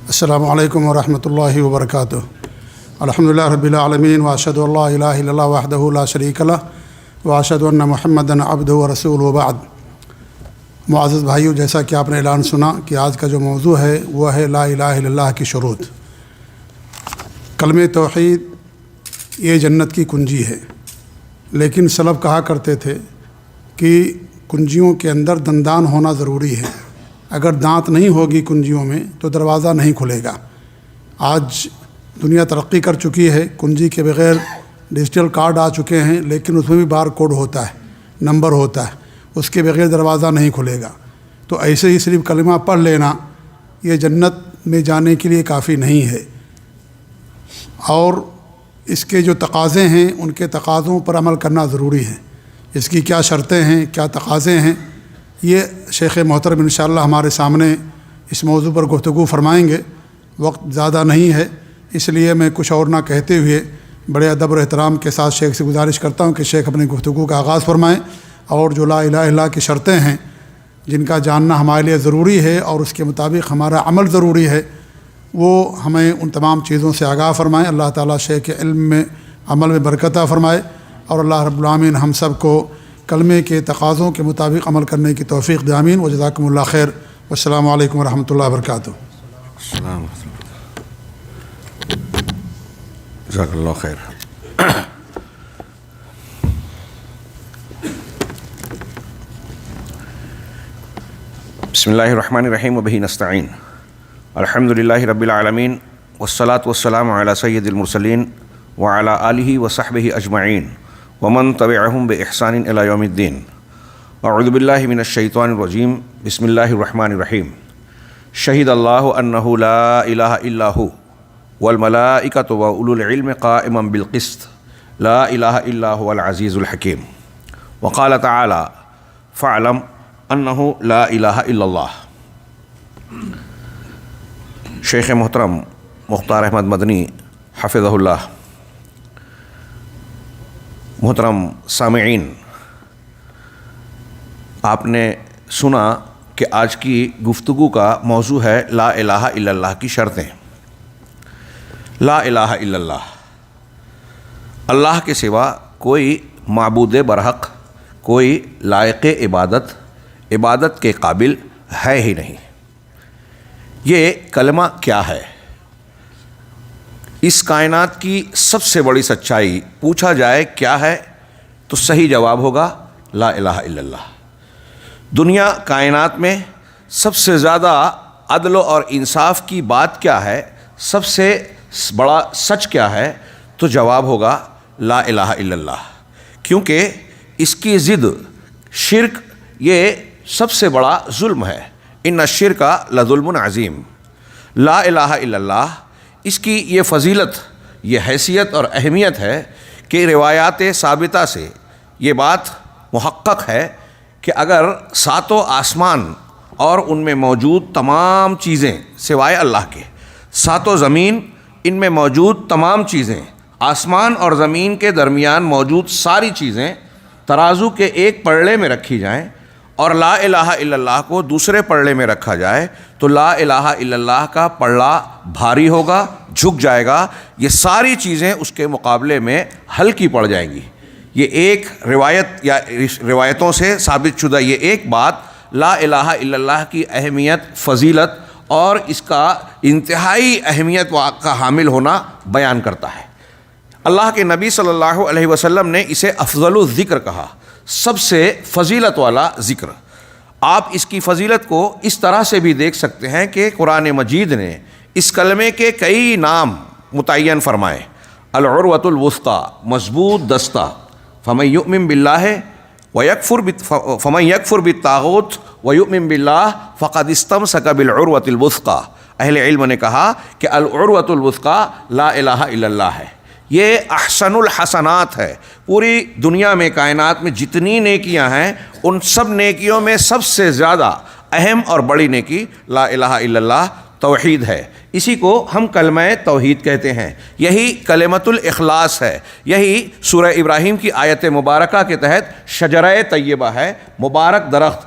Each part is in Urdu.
السلام علیکم ورحمۃ اللہ وبرکاتہ۔ الحمدللہ رب العالمین واشہد ان لا الہ الا اللہ وحدہ لا شریک لہ واشہد ان محمدًا عبدہ ورسولہ وبعد۔ معزز بھائیو، جیسا کہ آپ نے اعلان سنا کہ آج کا جو موضوع ہے وہ ہے لا الہ الا اللہ کی شروط۔ کلمہ توحید یہ جنت کی کنجی ہے، لیکن سلف کہا کرتے تھے کہ کنجیوں کے اندر دندان ہونا ضروری ہے، اگر دانت نہیں ہوگی کنجیوں میں تو دروازہ نہیں کھلے گا۔ آج دنیا ترقی کر چکی ہے، کنجی کے بغیر ڈیجیٹل کارڈ آ چکے ہیں، لیکن اس میں بھی بار کوڈ ہوتا ہے، نمبر ہوتا ہے، اس کے بغیر دروازہ نہیں کھلے گا۔ تو ایسے ہی صرف کلمہ پڑھ لینا یہ جنت میں جانے کے لیے کافی نہیں ہے، اور اس کے جو تقاضے ہیں ان کے تقاضوں پر عمل کرنا ضروری ہے۔ اس کی کیا شرطیں ہیں، کیا تقاضے ہیں، یہ شیخ محترم انشاءاللہ ہمارے سامنے اس موضوع پر گفتگو فرمائیں گے۔ وقت زیادہ نہیں ہے، اس لیے میں کچھ اور نہ کہتے ہوئے بڑے ادب اور احترام کے ساتھ شیخ سے گزارش کرتا ہوں کہ شیخ اپنی گفتگو کا آغاز فرمائیں، اور جو لا الہ الا اللہ کی شرطیں ہیں جن کا جاننا ہمارے لیے ضروری ہے اور اس کے مطابق ہمارا عمل ضروری ہے، وہ ہمیں ان تمام چیزوں سے آگاہ فرمائیں۔ اللہ تعالیٰ شیخ کے علم میں عمل میں برکت عطا فرمائے، اور اللہ رب العالمین ہم سب کو کلمے کے تقاضوں کے مطابق عمل کرنے کی توفیق دے، آمین۔ وجزاکم اللہ خیر، والسلام علیکم ورحمۃ اللہ وبرکاتہ۔ السلام علیکم، جزاک اللہ خیر۔ بسم اللہ الرحمن الرحیم وبہ نستعین، الحمد للہ رب العالمین، والصلاة والسلام علی سید المرسلین وعلی آلہ وصحبہ اجمعین ومن تبعہم بإحسان الی یوم الدین۔ اعوذ باللہ من الشیطان الرجیم، بسم اللہ الرحمن الرحیم۔ شہد اللہ انہ لا الہ الا ھو والملائکۃ واولو العلم قائما بالقسط لا الہ الا ھو العزیز الحکیم۔ وقال تعالی فاعلم انہ لا الہ الا اللہ۔ شیخ محترم مختار احمد مدنی حفظہ اللہ، محترم سامعین، آپ نے سنا کہ آج کی گفتگو کا موضوع ہے لا الہ الا اللہ کی شرطیں۔ لا الہ الا اللہ، اللہ کے سوا کوئی معبود برحق، کوئی لائق عبادت کے قابل ہے ہی نہیں۔ یہ کلمہ کیا ہے؟ اس کائنات کی سب سے بڑی سچائی پوچھا جائے کیا ہے تو صحیح جواب ہوگا لا الہ الا اللہ۔ دنیا کائنات میں سب سے زیادہ عدل اور انصاف کی بات کیا ہے، سب سے بڑا سچ کیا ہے، تو جواب ہوگا لا الہ الا اللہ، کیونکہ اس کی ضد شرک یہ سب سے بڑا ظلم ہے۔ ان الشرک لظلم عظیم۔ لا الہ الا اللہ، اس کی یہ فضیلت، یہ حیثیت اور اہمیت ہے کہ روایات ثابتہ سے یہ بات محقق ہے کہ اگر ساتوں آسمان اور ان میں موجود تمام چیزیں سوائے اللہ کے، ساتوں زمین، ان میں موجود تمام چیزیں، آسمان اور زمین کے درمیان موجود ساری چیزیں ترازو کے ایک پلڑے میں رکھی جائیں اور لا الہ الا اللہ کو دوسرے پلڑے میں رکھا جائے تو لا الہ الا اللہ کا پلڑا بھاری ہوگا، جھک جائے گا، یہ ساری چیزیں اس کے مقابلے میں ہلکی پڑ جائیں گی۔ یہ ایک روایت یا روایتوں سے ثابت شدہ یہ ایک بات لا الہ الا اللہ کی اہمیت، فضیلت اور اس کا انتہائی اہمیت کا حامل ہونا بیان کرتا ہے۔ اللہ کے نبی صلی اللہ علیہ وسلم نے اسے افضل الذکر کہا، سب سے فضیلت والا ذکر۔ آپ اس کی فضیلت کو اس طرح سے بھی دیکھ سکتے ہیں کہ قرآن مجید نے اس کلمے کے کئی نام متعین فرمائے۔ العروۃ الوثقیٰ، مضبوط دستہ، فمن یؤمن باللہ فمن یکفر بالطاغوت ویؤمن باللہ فقد استمسک بالعروۃ الوثقیٰ۔ اہل علم نے کہا کہ العروۃ الوثقیٰ لا الہ الا اللہ ہے، یہ احسن الحسنات ہے۔ پوری دنیا میں کائنات میں جتنی نیکیاں ہیں ان سب نیکیوں میں سب سے زیادہ اہم اور بڑی نیکی لا الہ الا اللہ توحید ہے۔ اسی کو ہم کلمہ توحید کہتے ہیں، یہی کلمۃ الاخلاص ہے، یہی سورہ ابراہیم کی آیت مبارکہ کے تحت شجرہ طیبہ ہے، مبارک درخت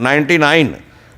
99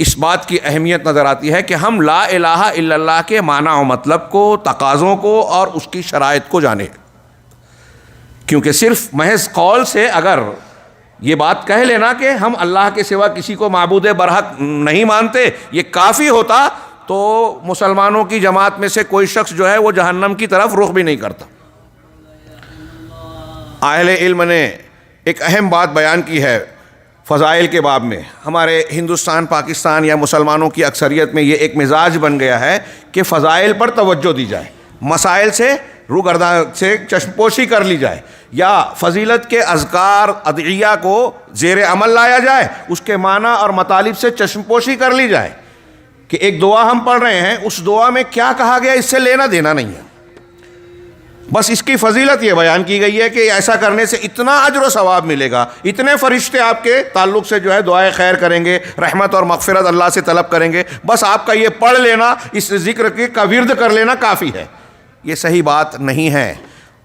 اس بات کی اہمیت نظر آتی ہے کہ ہم لا الہ الا اللہ کے معنی و مطلب کو، تقاضوں کو اور اس کی شرائط کو جانیں، کیونکہ صرف محض قول سے اگر یہ بات کہہ لینا کہ ہم اللہ کے سوا کسی کو معبود برحق نہیں مانتے یہ کافی ہوتا تو مسلمانوں کی جماعت میں سے کوئی شخص جو ہے وہ جہنم کی طرف رخ بھی نہیں کرتا۔ اہل علم نے ایک اہم بات بیان کی ہے فضائل کے باب میں۔ ہمارے ہندوستان، پاکستان یا مسلمانوں کی اکثریت میں یہ ایک مزاج بن گیا ہے کہ فضائل پر توجہ دی جائے، مسائل سے روگردان سے چشم پوشی کر لی جائے، یا فضیلت کے اذکار ادعیہ کو زیر عمل لایا جائے، اس کے معنی اور مطالب سے چشم پوشی کر لی جائے کہ ایک دعا ہم پڑھ رہے ہیں، اس دعا میں کیا کہا گیا اس سے لینا دینا نہیں ہے، بس اس کی فضیلت یہ بیان کی گئی ہے کہ ایسا کرنے سے اتنا اجر و ثواب ملے گا، اتنے فرشتے آپ کے تعلق سے جو ہے دعائے خیر کریں گے، رحمت اور مغفرت اللہ سے طلب کریں گے، بس آپ کا یہ پڑھ لینا، اس ذکر کا ورد کر لینا کافی ہے۔ یہ صحیح بات نہیں ہے۔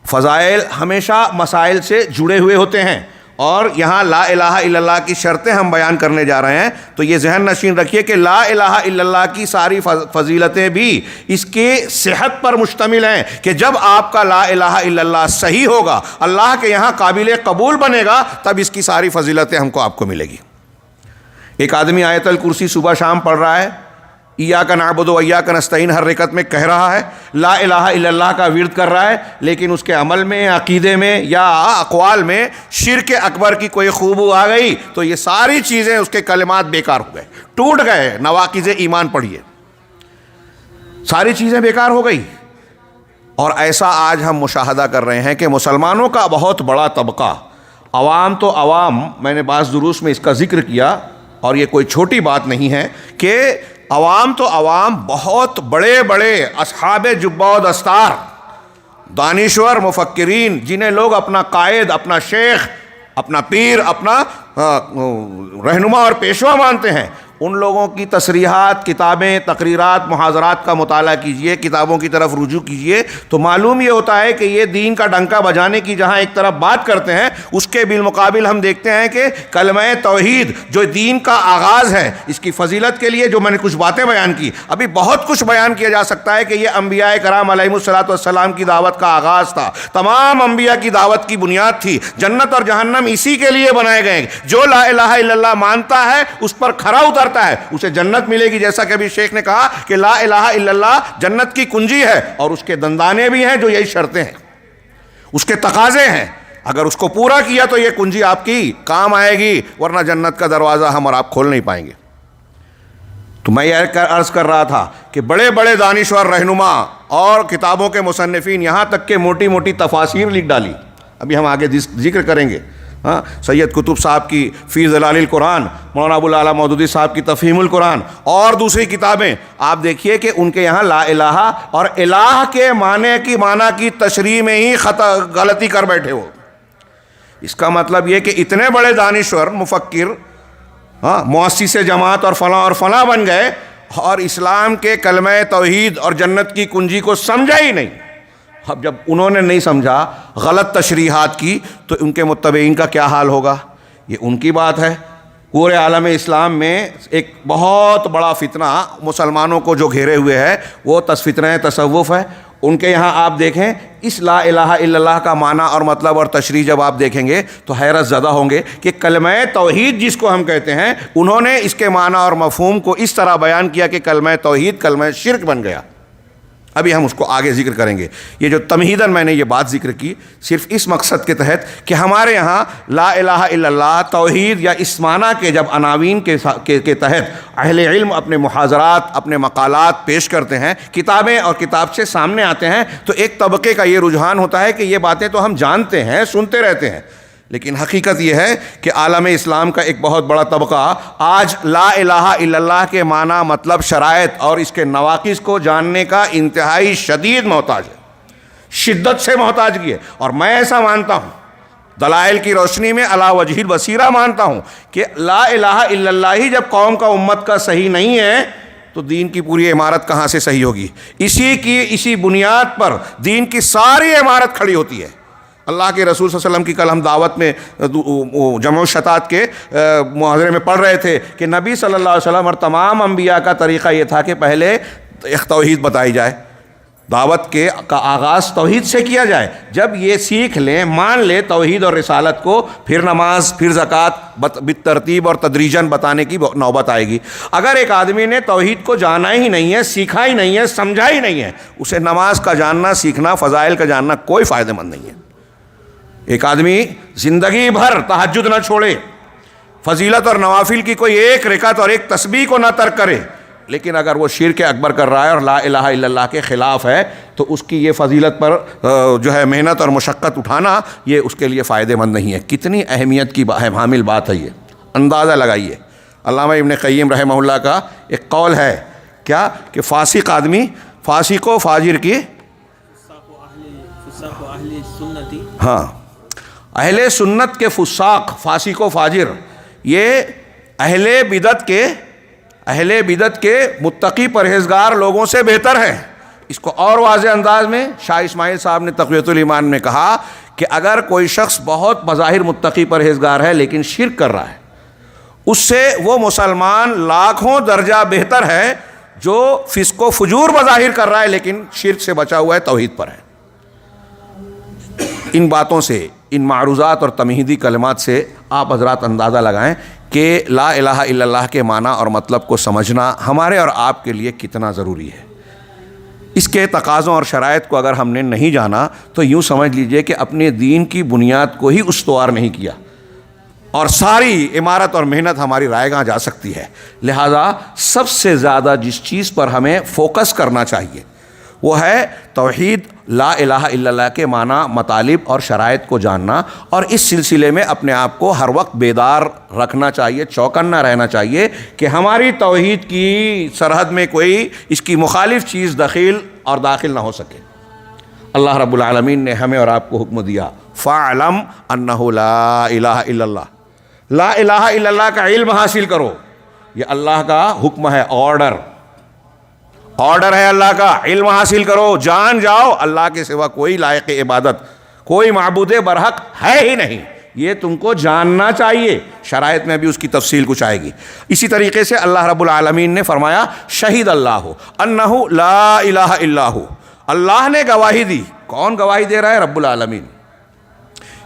فضائل ہمیشہ مسائل سے جڑے ہوئے ہوتے ہیں، اور یہاں لا الہ الا اللہ کی شرطیں ہم بیان کرنے جا رہے ہیں تو یہ ذہن نشین رکھیے کہ لا الہ الا اللہ کی ساری فضیلتیں بھی اس کی صحت پر مشتمل ہیں کہ جب آپ کا لا الہ الا اللہ صحیح ہوگا، اللہ کے یہاں قابل قبول بنے گا، تب اس کی ساری فضیلتیں ہم کو آپ کو ملے گی۔ ایک آدمی آیت الکرسی صبح شام پڑھ رہا ہے، ایاک نعبد و ایاک نستعین ہر رکعت میں کہہ رہا ہے، لا الہ الا اللہ کا ورد کر رہا ہے، لیکن اس کے عمل میں، عقیدے میں یا اقوال میں شرک اکبر کی کوئی خوبو آ گئی تو یہ ساری چیزیں، اس کے کلمات بیکار ہو گئے، ٹوٹ گئے۔ نواقض ایمان پڑھیے، ساری چیزیں بیکار ہو گئی۔ اور ایسا آج ہم مشاہدہ کر رہے ہیں کہ مسلمانوں کا بہت بڑا طبقہ، عوام تو عوام، میں نے بعض دروس میں اس کا ذکر کیا اور یہ کوئی چھوٹی بات نہیں ہے کہ عوام تو عوام، بہت بڑے بڑے اصحاب جبہ و دستار، دانشور، مفکرین، جنہیں لوگ اپنا قائد، اپنا شیخ، اپنا پیر، اپنا رہنما اور پیشوا مانتے ہیں، ان لوگوں کی تصریحات، کتابیں، تقریرات، محاضرات کا مطالعہ کیجئے، کتابوں کی طرف رجوع کیجئے تو معلوم یہ ہوتا ہے کہ یہ دین کا ڈنکا بجانے کی جہاں ایک طرف بات کرتے ہیں، اس کے بالمقابل ہم دیکھتے ہیں کہ کلمہ توحید جو دین کا آغاز ہے، اس کی فضیلت کے لیے جو میں نے کچھ باتیں بیان کی، ابھی بہت کچھ بیان کیا جا سکتا ہے کہ یہ انبیاء کرام علیہم الصلوۃ والسلام کی دعوت کا آغاز تھا، تمام انبیاء کی دعوت کی بنیاد تھی، جنت اور جہنم اسی کے لیے بنائے گئے، جو لا الہ الا اللہ مانتا ہے اس پر کھرا اترتا ہے اسے جنت ملے گی، جیسا کہ ابھی شیخ نے کہا کہ لا الہ الا اللہ جنت کی کنجی ہے، اور اس کے دندانے بھی ہیں جو یہی شرطیں ہیں، اس کے تقاضے ہیں، اگر اس کو پورا کیا تو یہ کنجی آپ کی کام آئے گی، ورنہ جنت کا دروازہ ہم اور آپ کھول نہیں پائیں گے۔ تو میں یہ عرض کر رہا تھا کہ بڑے بڑے دانشور، رہنما اور کتابوں کے مصنفین، یہاں تک کہ موٹی موٹی تفاسیر لکھ ڈالی، ابھی ہم آگے ذکر کریں گے، سید قطب صاحب کی فی ظلال القرآن، مولانا ابو العلا مودودی صاحب کی تفہیم القرآن اور دوسری کتابیں، آپ دیکھیے کہ ان کے یہاں لا الہ اور الہ کے معنی کی تشریح میں ہی غلطی کر بیٹھے ہو۔ اس کا مطلب یہ کہ اتنے بڑے دانشور، مفکر، مؤسس جماعت اور فلاں بن گئے اور اسلام کے کلمہ توحید اور جنت کی کنجی کو سمجھا ہی نہیں۔ اب جب انہوں نے نہیں سمجھا، غلط تشریحات کی، تو ان کے متبعین کا کیا حال ہوگا؟ یہ ان کی بات ہے۔ پورے عالم اسلام میں ایک بہت بڑا فتنہ مسلمانوں کو جو گھیرے ہوئے ہے وہ فتنہ تصوف ہے۔ ان کے یہاں آپ دیکھیں اس لا الہ الا اللہ کا معنی اور مطلب اور تشریح جب آپ دیکھیں گے تو حیرت زدہ ہوں گے کہ کلمہ توحید جس کو ہم کہتے ہیں، انہوں نے اس کے معنی اور مفہوم کو اس طرح بیان کیا کہ کلمہ توحید کلمہ شرک بن گیا۔ ابھی ہم اس کو آگے ذکر کریں گے۔ یہ جو تمہیداً میں نے یہ بات ذکر کی صرف اس مقصد کے تحت کہ ہمارے یہاں لا الہ الا اللہ، توحید یا اس معنی کے جب عناوین کے تحت اہل علم اپنے محاضرات، اپنے مقالات پیش کرتے ہیں، کتابیں اور کتابچے سامنے آتے ہیں، تو ایک طبقے کا یہ رجحان ہوتا ہے کہ یہ باتیں تو ہم جانتے ہیں، سنتے رہتے ہیں، لیکن حقیقت یہ ہے کہ عالم اسلام کا ایک بہت بڑا طبقہ آج لا الہ الا اللہ کے معنی، مطلب، شرائط اور اس کے نواقص کو جاننے کا انتہائی شدید محتاج ہے، شدت سے محتاجگی ہے۔ اور میں ایسا مانتا ہوں، دلائل کی روشنی میں علی وجہ البصیرہ مانتا ہوں کہ لا الہ الا اللہ ہی جب قوم کا، امت کا صحیح نہیں ہے تو دین کی پوری عمارت کہاں سے صحیح ہوگی؟ اسی بنیاد پر دین کی ساری عمارت کھڑی ہوتی ہے۔ اللہ کے رسول صلی اللہ علیہ وسلم کی کل ہم دعوت میں جمع الشتات کے محاضرے میں پڑھ رہے تھے کہ نبی صلی اللہ علیہ وسلم اور تمام انبیاء کا طریقہ یہ تھا کہ پہلے ایک توحید بتائی جائے، دعوت کا آغاز توحید سے کیا جائے. جب یہ سیکھ لیں، مان لیں توحید اور رسالت کو، پھر نماز، پھر زکوٰۃ بالترتیب اور تدریجاً بتانے کی نوبت آئے گی. اگر ایک آدمی نے توحید کو جانا ہی نہیں ہے، سیکھا ہی نہیں ہے، سمجھا ہی نہیں ہے، اسے نماز کا جاننا، سیکھنا، فضائل کا جاننا کوئی فائدہ مند نہیں ہے. ایک آدمی زندگی بھر تہجد نہ چھوڑے، فضیلت اور نوافل کی کوئی ایک رکعت اور ایک تسبیح کو نہ ترک کرے، لیکن اگر وہ شرک اکبر کر رہا ہے اور لا الہ الا اللہ کے خلاف ہے، تو اس کی یہ فضیلت پر جو ہے محنت اور مشقت اٹھانا یہ اس کے لیے فائدہ مند نہیں ہے. کتنی اہمیت کی حامل بات ہے یہ، اندازہ لگائیے. علامہ ابن قیم رحمہ اللہ کا ایک قول ہے کیا کہ فاسق آدمی، فاسق و فاجر کی، ہاں اہل سنت کے فساق، فاسق و فاجر، یہ اہل بدعت کے متقی پرہیزگار لوگوں سے بہتر ہے. اس کو اور واضح انداز میں شاہ اسماعیل صاحب نے تقویۃ الایمان میں کہا کہ اگر کوئی شخص بہت بظاہر متقی پرہیزگار ہے لیکن شرک کر رہا ہے، اس سے وہ مسلمان لاکھوں درجہ بہتر ہے جو فسق و فجور بظاہر کر رہا ہے لیکن شرک سے بچا ہوا ہے، توحید پر ہے. ان باتوں سے، ان معروضات اور تمہیدی کلمات سے آپ حضرات اندازہ لگائیں کہ لا الہ الا اللہ کے معنی اور مطلب کو سمجھنا ہمارے اور آپ کے لیے کتنا ضروری ہے. اس کے تقاضوں اور شرائط کو اگر ہم نے نہیں جانا تو یوں سمجھ لیجئے کہ اپنے دین کی بنیاد کو ہی استوار نہیں کیا اور ساری عمارت اور محنت ہماری رائے گاں جا سکتی ہے. لہٰذا سب سے زیادہ جس چیز پر ہمیں فوکس کرنا چاہیے وہ ہے توحید، لا الہ الا اللہ کے معنی، مطالب اور شرائط کو جاننا، اور اس سلسلے میں اپنے آپ کو ہر وقت بیدار رکھنا چاہیے، چوکنا رہنا چاہیے کہ ہماری توحید کی سرحد میں کوئی اس کی مخالف چیز دخیل اور داخل نہ ہو سکے. اللہ رب العالمین نے ہمیں اور آپ کو حکم دیا فَاعْلَمْ أَنَّهُ لَا إِلَهَ إِلَّا اللَّهُ، لا الہ الا اللہ کا علم حاصل کرو. یہ اللہ کا حکم ہے، آرڈر ہے اللہ کا. علم حاصل کرو، جان جاؤ اللہ کے سوا کوئی لائق عبادت، کوئی معبود برحق ہے ہی نہیں. یہ تم کو جاننا چاہیے. شرائط میں بھی اس کی تفصیل کچھ آئے گی. اسی طریقے سے اللہ رب العالمین نے فرمایا شہید اللہ انہ لا الہ الا ہو، اللہ نے گواہی دی. کون گواہی دے رہا ہے؟ رب العالمین.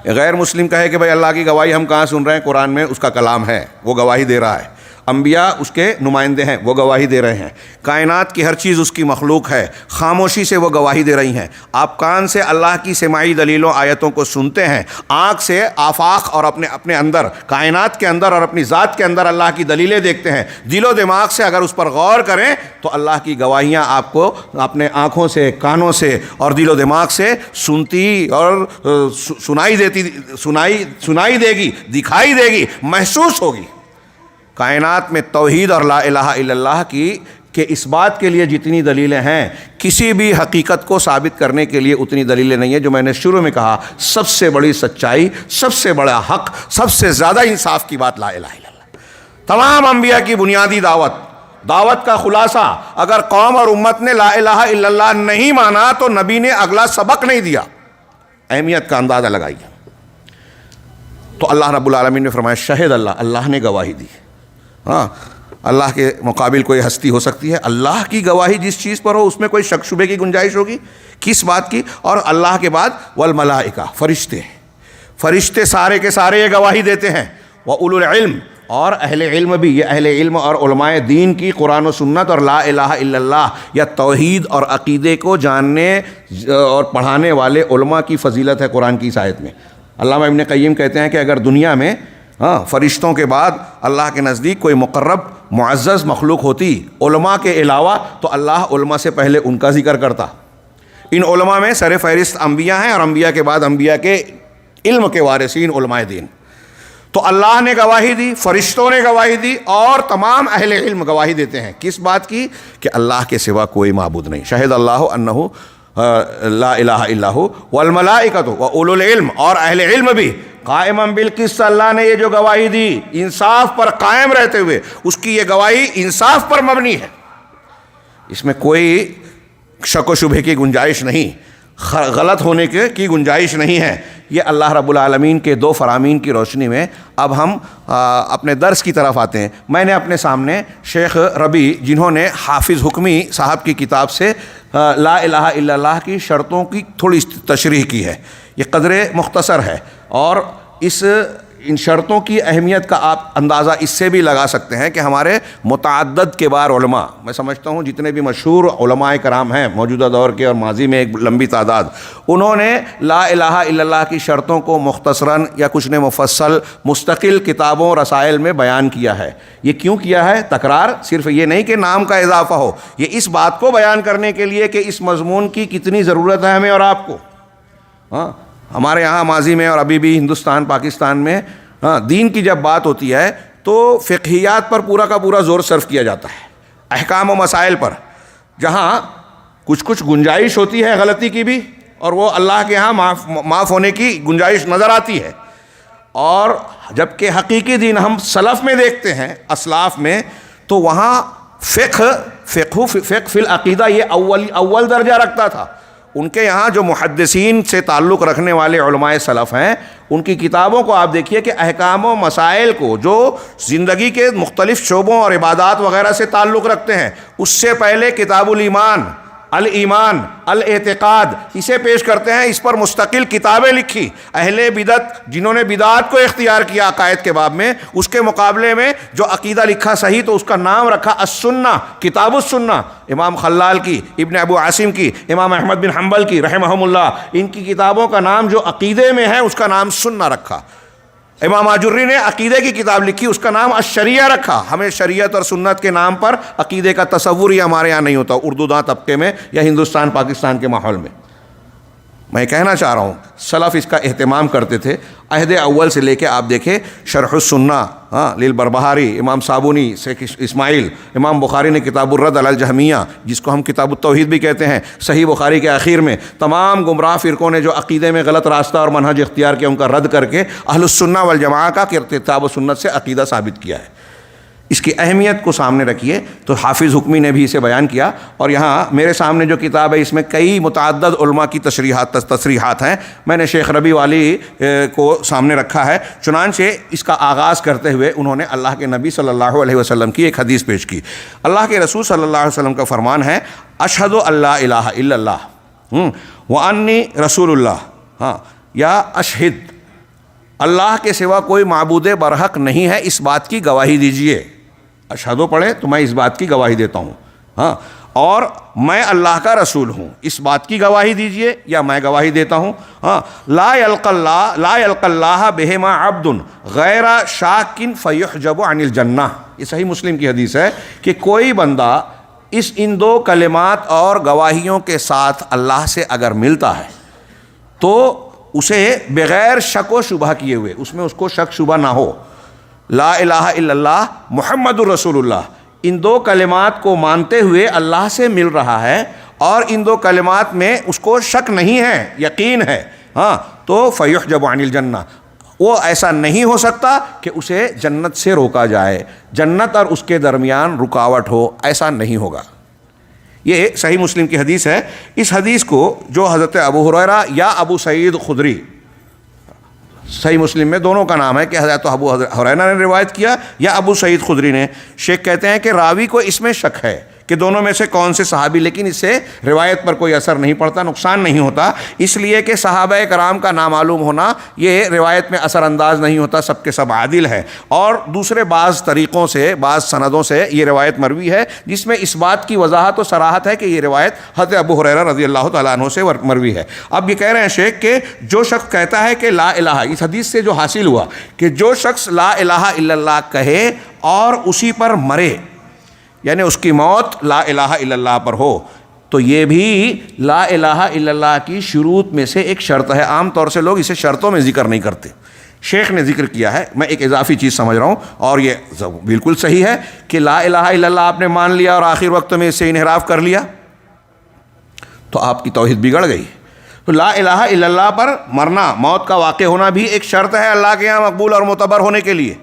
غیر مسلم کہے کہ بھائی اللہ کی گواہی ہم کہاں سن رہے ہیں؟ قرآن میں اس کا کلام ہے، وہ گواہی دے رہا ہے. انبیاء اس کے نمائندے ہیں، وہ گواہی دے رہے ہیں. کائنات کی ہر چیز اس کی مخلوق ہے، خاموشی سے وہ گواہی دے رہی ہیں. آپ کان سے اللہ کی سماعی دلیلوں آیتوں کو سنتے ہیں، آنکھ سے آفاق اور اپنے اندر، کائنات کے اندر اور اپنی ذات کے اندر اللہ کی دلیلیں دیکھتے ہیں. دل و دماغ سے اگر اس پر غور کریں تو اللہ کی گواہیاں آپ کو اپنے آنکھوں سے، کانوں سے اور دل و دماغ سے سنتی اور سنائی دے گی، دکھائی دے گی، محسوس ہوگی. کائنات میں توحید اور لا الہ الا اللہ کے اس بات کے لیے جتنی دلیلیں ہیں، کسی بھی حقیقت کو ثابت کرنے کے لیے اتنی دلیلیں نہیں ہیں. جو میں نے شروع میں کہا، سب سے بڑی سچائی، سب سے بڑا حق، سب سے زیادہ انصاف کی بات لا الہ الا اللہ. تمام انبیاء کی بنیادی دعوت کا خلاصہ، اگر قوم اور امت نے لا الہ الا اللہ نہیں مانا تو نبی نے اگلا سبق نہیں دیا. اہمیت کا اندازہ لگائیے. تو اللہ رب العالمین نے فرمایا شہد اللہ، اللہ نے گواہی دی. ہاں، اللہ کے مقابل کوئی ہستی ہو سکتی ہے؟ اللہ کی گواہی جس چیز پر ہو اس میں کوئی شک شبے کی گنجائش ہوگی؟ کس بات کی؟ اور اللہ کے بعد والملائکہ، فرشتے سارے کے سارے یہ گواہی دیتے ہیں. وَأُولُو الْعِلْمِ، اور اہل علم بھی. یہ اہل علم اور علماء دین کی قرآن و سنت اور لا الہ الا اللہ یا توحید اور عقیدے کو جاننے اور پڑھانے والے علماء کی فضیلت ہے. قرآن کی اس آیت میں علامہ ابن قیم کہتے ہیں کہ اگر دنیا میں فرشتوں کے بعد اللہ کے نزدیک کوئی مقرب معزز مخلوق ہوتی علماء کے علاوہ، تو اللہ علماء سے پہلے ان کا ذکر کرتا. ان علماء میں سر فہرست انبیاء ہیں، اور انبیاء کے بعد انبیاء کے علم کے وارثین علماء دین. تو اللہ نے گواہی دی، فرشتوں نے گواہی دی، اور تمام اہل علم گواہی دیتے ہیں. کس بات کی؟ کہ اللہ کے سوا کوئی معبود نہیں. شہد اللہ انہ لا الہ الا ہو والملائکۃ واولو العلم، اور اہل علم بھی قائما بالقسط. اللہ نے یہ جو گواہی دی انصاف پر قائم رہتے ہوئے، اس کی یہ گواہی انصاف پر مبنی ہے. اس میں کوئی شک و شبہ کی گنجائش نہیں، غلط ہونے کی گنجائش نہیں ہے. یہ اللہ رب العالمین کے دو فرامین کی روشنی میں اب ہم اپنے درس کی طرف آتے ہیں۔ میں نے اپنے سامنے شیخ ربیع جنہوں نے حافظ حکمی صاحب کی کتاب سے لا الہ الا اللہ کی شرطوں کی تھوڑی تشریح کی ہے، یہ قدر مختصر ہے، اور ان شرطوں کی اہمیت کا آپ اندازہ اس سے بھی لگا سکتے ہیں کہ ہمارے متعدد کبار علماء، میں سمجھتا ہوں جتنے بھی مشہور علماء کرام ہیں موجودہ دور کے اور ماضی میں ایک لمبی تعداد، انہوں نے لا الہ الا اللہ کی شرطوں کو مختصراً یا کچھ نے مفصل مستقل کتابوں رسائل میں بیان کیا ہے۔ یہ کیوں کیا ہے؟ تکرار صرف یہ نہیں کہ نام کا اضافہ ہو، یہ اس بات کو بیان کرنے کے لیے کہ اس مضمون کی کتنی ضرورت ہے ہمیں اور آپ کو۔ ہمارے یہاں ماضی میں اور ابھی بھی ہندوستان پاکستان میں دین کی جب بات ہوتی ہے تو فقہیات پر پورا کا پورا زور صرف کیا جاتا ہے، احکام و مسائل پر، جہاں کچھ گنجائش ہوتی ہے غلطی کی بھی، اور وہ اللہ کے ہاں معاف ہونے کی گنجائش نظر آتی ہے، اور جبکہ حقیقی دین ہم سلف میں دیکھتے ہیں، اسلاف میں، تو وہاں فقہ فی العقیدہ یہ اول درجہ رکھتا تھا۔ ان کے یہاں جو محدثین سے تعلق رکھنے والے علماء سلف ہیں، ان کی کتابوں کو آپ دیکھیے کہ احکام و مسائل کو جو زندگی کے مختلف شعبوں اور عبادات وغیرہ سے تعلق رکھتے ہیں، اس سے پہلے کتاب الایمان، الاعتقاد اسے پیش کرتے ہیں۔ اس پر مستقل کتابیں لکھی اہل بدعت، جنہوں نے بدعات کو اختیار کیا عقائد کے باب میں، اس کے مقابلے میں جو عقیدہ لکھا صحیح تو اس کا نام رکھا السنہ، کتاب السنہ، امام خلال کی، ابن ابو عاصم کی، امام احمد بن حنبل کی رحمہم اللہ، ان کی کتابوں کا نام جو عقیدے میں ہے اس کا نام سنہ رکھا۔ امام آجری نے عقیدے کی کتاب لکھی، اس کا نام الشریعہ رکھا۔ ہمیں شریعت اور سنت کے نام پر عقیدے کا تصور ہی ہمارے یہاں نہیں ہوتا، اردو داں طبقے میں یا ہندوستان پاکستان کے ماحول میں۔ میں کہنا چاہ رہا ہوں سلف اس کا اہتمام کرتے تھے، عہد اول سے لے کے آپ دیکھیں شرح السنہ للبربہاری، امام صابونی، شیخ اسماعیل، امام بخاری نے کتاب الرد علی الجہمیہ جس کو ہم کتاب التوحید بھی کہتے ہیں، صحیح بخاری کے آخر میں تمام گمراہ فرقوں نے جو عقیدے میں غلط راستہ اور منہج اختیار کیا ان کا رد کر کے اہل السنہ والجماعہ کا کتاب و سنت سے عقیدہ ثابت کیا ہے۔ اس کی اہمیت کو سامنے رکھیے تو حافظ حکمی نے بھی اسے بیان کیا، اور یہاں میرے سامنے جو کتاب ہے اس میں کئی متعدد علماء کی تصریحات ہیں، میں نے شیخ ربیع والی کو سامنے رکھا ہے۔ چنانچہ اس کا آغاز کرتے ہوئے انہوں نے اللہ کے نبی صلی اللہ علیہ وسلم کی ایک حدیث پیش کی۔ اللہ کے رسول صلی اللہ علیہ وسلم کا فرمان ہے، اشہد ان لا الہ الا اللہ وانی رسول اللہ، یا اشہد، اللہ کے سوا کوئی معبود برحق نہیں ہے، اس بات کی گواہی دیجئے۔ اشہدو پڑھیں تو میں اس بات کی گواہی دیتا ہوں، اور میں اللہ کا رسول ہوں، اس بات کی گواہی دیجئے یا میں گواہی دیتا ہوں۔ لا یلقى اللہ بہما عبد غیر شاک فیحجب عن الجنہ، یہ صحیح مسلم کی حدیث ہے کہ کوئی بندہ ان دو کلمات اور گواہیوں کے ساتھ اللہ سے اگر ملتا ہے تو اسے بغیر شک و شبہ کیے ہوئے، اس میں اس کو شک شبہ نہ ہو، لا الہ الا اللہ محمد الرسول اللہ، ان دو کلمات کو مانتے ہوئے اللہ سے مل رہا ہے، اور ان دو کلمات میں اس کو شک نہیں ہے، یقین ہے، تو فیحجب عن الجنہ، وہ ایسا نہیں ہو سکتا کہ اسے جنت سے روکا جائے، جنت اور اس کے درمیان رکاوٹ ہو، ایسا نہیں ہوگا۔ یہ صحیح مسلم کی حدیث ہے۔ اس حدیث کو جو حضرت ابو ہریرہ یا ابو سعید خدری، صحیح مسلم میں دونوں کا نام ہے کہ حضرت ابو ہریرہ نے روایت کیا یا ابو سعید خدری نے، شیخ کہتے ہیں کہ راوی کو اس میں شک ہے کہ دونوں میں سے کون سے صحابی، لیکن اس سے روایت پر کوئی اثر نہیں پڑتا، نقصان نہیں ہوتا، اس لیے کہ صحابہ کرام کا نامعلوم ہونا یہ روایت میں اثر انداز نہیں ہوتا، سب کے سب عادل ہے، اور دوسرے بعض طریقوں سے، بعض سندوں سے یہ روایت مروی ہے جس میں اس بات کی وضاحت و صراحت ہے کہ یہ روایت حضرت ابو ہریرہ رضی اللہ تعالیٰ عنہ سے مروی ہے۔ اب یہ کہہ رہے ہیں شیخ کہ جو شخص کہتا ہے کہ لا الہ، اس حدیث سے جو حاصل ہوا کہ جو شخص لا الہ الا اللہ کہے اور اسی پر مرے، یعنی اس کی موت لا الہ الا اللہ پر ہو، تو یہ بھی لا الہ الا اللہ کی شروط میں سے ایک شرط ہے۔ عام طور سے لوگ اسے شرطوں میں ذکر نہیں کرتے، شیخ نے ذکر کیا ہے، میں ایک اضافی چیز سمجھ رہا ہوں، اور یہ بالکل صحیح ہے کہ لا الہ الا اللہ آپ نے مان لیا اور آخر وقت میں اس سے انحراف کر لیا تو آپ کی توحید بگڑ گئی۔ تو لا الہ الا اللہ پر مرنا، موت کا واقع ہونا بھی ایک شرط ہے اللہ کے یہاں مقبول اور معتبر ہونے کے لیے۔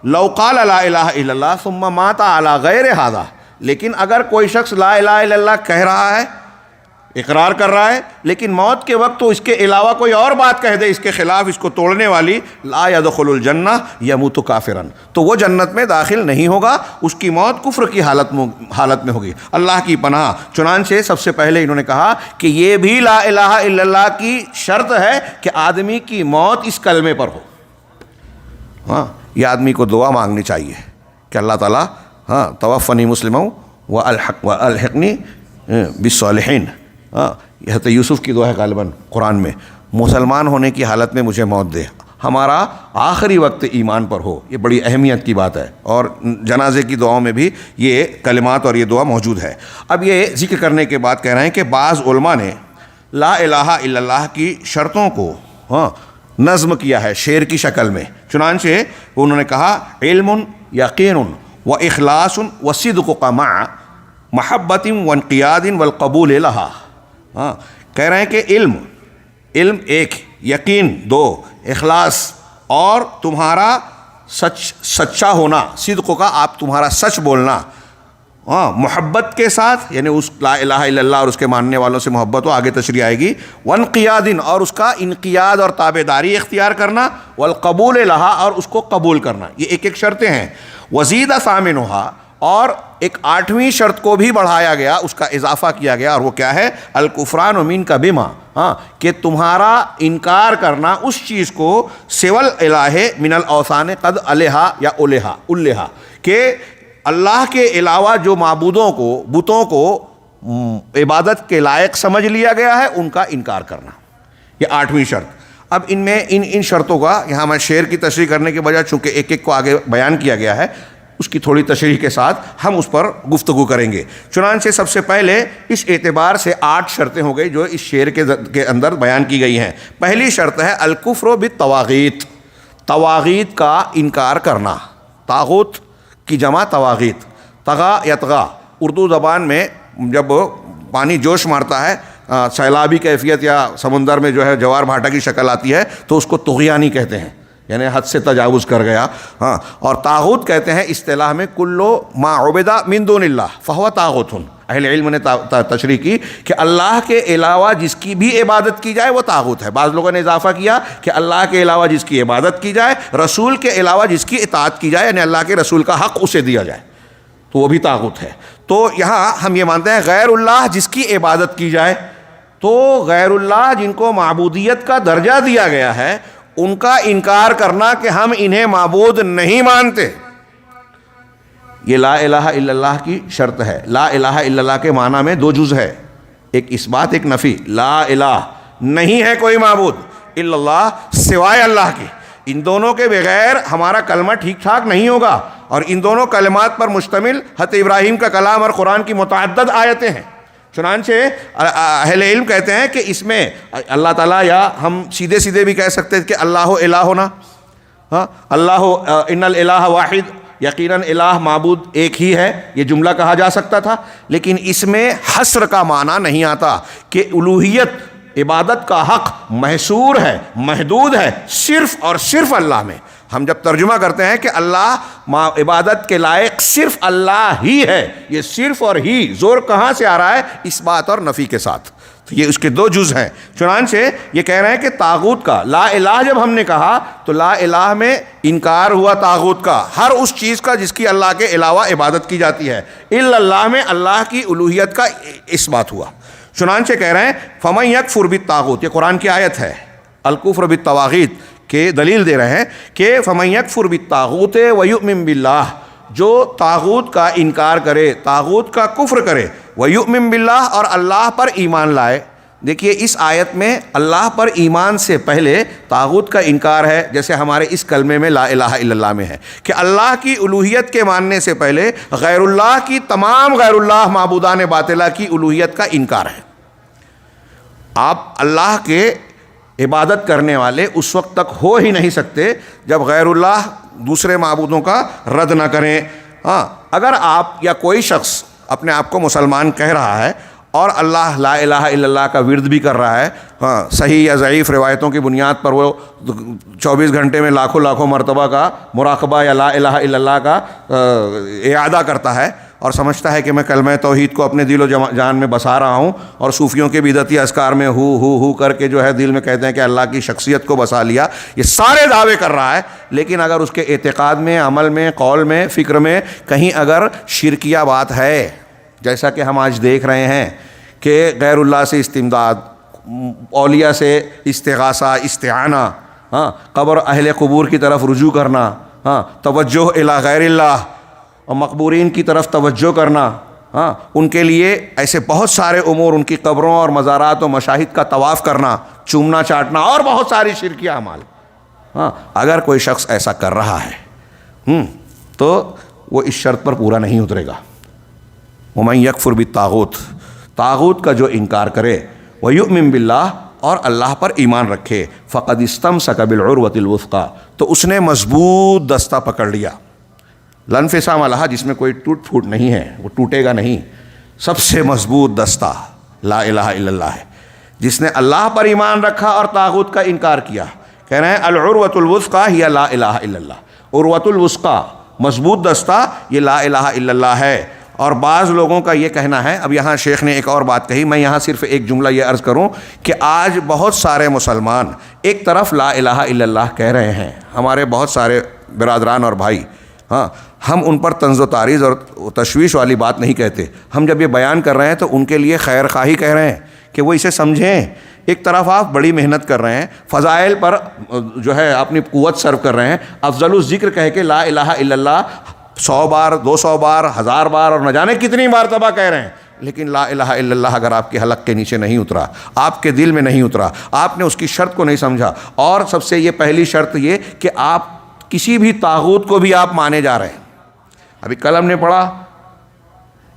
لو قال لا الہ الا اللہ ثم مات علی غیر ھذا، لیکن اگر کوئی شخص لا الہ الا اللہ کہہ رہا ہے، اقرار کر رہا ہے، لیکن موت کے وقت تو اس کے علاوہ کوئی اور بات کہہ دے اس کے خلاف، اس کو توڑنے والی، لا يدخل الجنہ یموت کافرا، تو وہ جنت میں داخل نہیں ہوگا، اس کی موت کفر کی حالت میں ہوگی۔ اللہ کی پناہ۔ چنانچہ سب سے پہلے انہوں نے کہا کہ یہ بھی لا الہ الا اللہ کی شرط ہے کہ آدمی کی موت اس کلمے پر ہو۔ ہاں، یہ آدمی کو دعا مانگنی چاہیے کہ اللہ تعالیٰ توفنی مسلما والحقنی بالصالحین۔ یہ حضرت یوسف کی دعا ہے غالباً قرآن میں، مسلمان ہونے کی حالت میں مجھے موت دے، ہمارا آخری وقت ایمان پر ہو۔ یہ بڑی اہمیت کی بات ہے، اور جنازے کی دعاؤں میں بھی یہ کلمات اور یہ دعا موجود ہے۔ اب یہ ذکر کرنے کے بعد کہہ رہے ہیں کہ بعض علماء نے لا الہ الا اللہ کی شرطوں کو نظم کیا ہے شعر کی شکل میں۔ چنانچہ انہوں نے کہا علم یقین و اخلاص و صدق مع محبت و انقیاد والقبول لہا۔ کہہ رہے ہیں کہ علم ایک، یقین دو، اخلاص اور تمہارا سچا ہونا، صدق کا آپ تمہارا سچ بولنا، محبت کے ساتھ، یعنی اس لا الہ الا اللہ اور اس کے ماننے والوں سے محبت ہو، آگے تشریح آئے گی، وانقیاد اور اس کا انقیاد اور تابعداری اختیار کرنا، والقبول لہا اور اس کو قبول کرنا، یہ ایک ایک شرطیں ہیں۔ وزید ثامنھا، اور ایک 8ویں شرط کو بھی بڑھایا گیا، اس کا اضافہ کیا گیا، اور وہ کیا ہے؟ الکفران منک بما، کہ تمہارا انکار کرنا اس چیز کو سوى الالہ من الاوثان قد الہا یا الہا، کہ اللہ کے علاوہ جو معبودوں کو، بتوں کو عبادت کے لائق سمجھ لیا گیا ہے، ان کا انکار کرنا، یہ 8ویں شرط۔ اب ان میں ان شرطوں کا یہاں میں شعر کی تشریح کرنے کے بجائے چونکہ ایک ایک کو آگے بیان کیا گیا ہے، اس کی تھوڑی تشریح کے ساتھ ہم اس پر گفتگو کریں گے۔ چنانچہ سب سے پہلے اس اعتبار سے 8 شرطیں ہو گئی جو اس شعر کے اندر بیان کی گئی ہیں۔ پہلی شرط ہے الکفر بالطواغیت، طواغیت کا انکار کرنا۔ طاغوت کی جمع طواغیت، طغا یطغا، اردو زبان میں جب پانی جوش مارتا ہے، سیلابی کیفیت یا سمندر میں جو ہے جوار بھاٹا کی شکل آتی ہے، تو اس کو طغیانی کہتے ہیں، یعنی حد سے تجاوز کر گیا۔ اور طاغوت کہتے ہیں اصطلاح میں کلو ما عبد من دون اللہ فہو طاغوت۔ اہل علم نے تشریح کی کہ اللہ کے علاوہ جس کی بھی عبادت کی جائے وہ طاغوت ہے۔ بعض لوگوں نے اضافہ کیا کہ اللہ کے علاوہ جس کی عبادت کی جائے، رسول کے علاوہ جس کی اطاعت کی جائے، یعنی اللہ کے رسول کا حق اسے دیا جائے، تو وہ بھی طاغوت ہے۔ تو یہاں ہم یہ مانتے ہیں غیر اللہ جس کی عبادت کی جائے، تو غیر اللہ جن کو معبودیت کا درجہ دیا گیا ہے، ان کا انکار کرنا کہ ہم انہیں معبود نہیں مانتے، یہ لا الہ الا اللہ کی شرط ہے۔ لا الہ الا اللہ کے معنی میں 2 جز ہے، ایک اثبات ایک نفی۔ لا الہ، نہیں ہے کوئی معبود، الا اللہ، سوائے اللہ کے، ان دونوں کے بغیر ہمارا کلمہ ٹھیک ٹھاک نہیں ہوگا۔ اور ان دونوں کلمات پر مشتمل حضرت ابراہیم کا کلام اور قرآن کی متعدد آیتیں ہیں۔ چنانچہ اہل علم کہتے ہیں کہ اس میں اللہ تعالیٰ، یا ہم سیدھے سیدھے بھی کہہ سکتے ہیں کہ اللہ الہنا، اللہ ان الالہ واحد، یقیناً الہ معبود ایک ہی ہے، یہ جملہ کہا جا سکتا تھا، لیکن اس میں حصر کا معنی نہیں آتا کہ الوہیت، عبادت کا حق محصور ہے، محدود ہے صرف اور صرف اللہ میں۔ ہم جب ترجمہ کرتے ہیں کہ اللہ عبادت کے لائق صرف اللہ ہی ہے، یہ صرف اور ہی زور کہاں سے آ رہا ہے؟ اس بات اور نفی کے ساتھ، تو یہ اس کے 2 جز ہیں۔ چنانچہ یہ کہہ رہے ہیں کہ طاغوت کا، لا الہ جب ہم نے کہا تو لا الہ میں انکار ہوا طاغوت کا، ہر اس چیز کا جس کی اللہ کے علاوہ عبادت کی جاتی ہے۔ الا اللہ میں اللہ کی الوہیت کا اس بات ہوا۔ چنانچہ کہہ رہے ہیں فمن یکفر بالطاغوت، یہ قرآن کی آیت ہے، الکفر بالطواغیت کے دلیل دے رہے ہیں کہ فمن یکفر بالطاغوت ویؤمن باللہ، جو طاغوت کا انکار کرے، طاغوت کا کفر کرے، ویؤمن باللہ اور اللہ پر ایمان لائے۔ دیکھیے اس آیت میں اللہ پر ایمان سے پہلے طاغوت کا انکار ہے، جیسے ہمارے اس کلمے میں لا الہ الا اللہ میں ہے کہ اللہ کی الوہیت کے ماننے سے پہلے غیر اللہ کی، تمام غیر اللہ معبودان باطلہ کی الوہیت کا انکار ہے۔ آپ اللہ کے عبادت کرنے والے اس وقت تک ہو ہی نہیں سکتے جب غیر اللہ دوسرے معبودوں کا رد نہ کریں۔ اگر آپ یا کوئی شخص اپنے آپ کو مسلمان کہہ رہا ہے اور اللہ لا الہ الا اللہ کا ورد بھی کر رہا ہے، صحیح یا ضعیف روایتوں کی بنیاد پر وہ 24 گھنٹے میں لاکھوں مرتبہ کا مراقبہ یا لا الہ الا اللہ کا اعادہ کرتا ہے، اور سمجھتا ہے کہ میں کلمہ توحید کو اپنے دل و جان میں بسا رہا ہوں، اور صوفیوں کے بدعتی اذکار میں ہو کر کے جو ہے دل میں کہتے ہیں کہ اللہ کی شخصیت کو بسا لیا، یہ سارے دعوے کر رہا ہے، لیکن اگر اس کے اعتقاد میں، عمل میں، قول میں، فکر میں کہیں اگر شرکیہ بات ہے، جیسا کہ ہم آج دیکھ رہے ہیں کہ غیر اللہ سے استمداد، اولیاء سے استغاثہ، استعانہ، قبر اہل قبور کی طرف رجوع کرنا، توجہ الی غیر اللہ اور مقبورین کی طرف توجہ کرنا، ان کے لیے ایسے بہت سارے امور، ان کی قبروں اور مزارات و مشاہد کا طواف کرنا، چومنا چاٹنا، اور بہت ساری شرکیہ اعمال، اگر کوئی شخص ایسا کر رہا ہے تو وہ اس شرط پر پورا نہیں اترے گا۔ وَمَن يَكْفُرْ بِالطَّاغُوتِ، طاغوت کا جو انکار کرے، وَيُؤْمِن بِاللَّهِ، اور اللہ پر ایمان رکھے، فَقَدِ اسْتَمْسَكَ بِالْعُرْوَةِ الْوُثْقَىٰ، تو اس نے مضبوط دستہ پکڑ لیا، لا انفصام لہا، جس میں کوئی ٹوٹ پھوٹ نہیں ہے، وہ ٹوٹے گا نہیں، سب سے مضبوط دستہ لا الہ الا اللہ ہے۔ جس نے اللہ پر ایمان رکھا اور طاغوت کا انکار کیا، کہہ رہے ہیں العروۃ الوثقیٰ ہی لا الہ الا اللہ، عروۃ الوثقیٰ مضبوط دستہ یہ لا الہ الا اللہ ہے۔ اور بعض لوگوں کا یہ کہنا ہے، اب یہاں شیخ نے ایک اور بات کہی، میں یہاں صرف ایک جملہ یہ عرض کروں کہ آج بہت سارے مسلمان ایک طرف لا الہ الا اللہ کہہ رہے ہیں، ہمارے بہت سارے برادران اور بھائی، ہم ان پر طنز و تعریض اور تشویش والی بات نہیں کہتے، ہم جب یہ بیان کر رہے ہیں تو ان کے لیے خیر خواہی کہہ رہے ہیں کہ وہ اسے سمجھیں۔ ایک طرف آپ بڑی محنت کر رہے ہیں، فضائل پر جو ہے اپنی قوت صرف کر رہے ہیں، افضل الذکر کہہ کے لا الہ الا اللہ 100 بار، 200 بار، 1000 بار اور نہ جانے کتنی مرتبہ کہہ رہے ہیں، لیکن لا الہ الا اللہ اگر آپ کے حلق کے نیچے نہیں اترا، آپ کے دل میں نہیں اترا، آپ نے اس کی شرط کو نہیں سمجھا، اور سب سے یہ پہلی شرط یہ کہ آپ کسی بھی طاغوت کو بھی آپ مانے جا رہے ہیں۔ ابھی کل ہم نے پڑھا،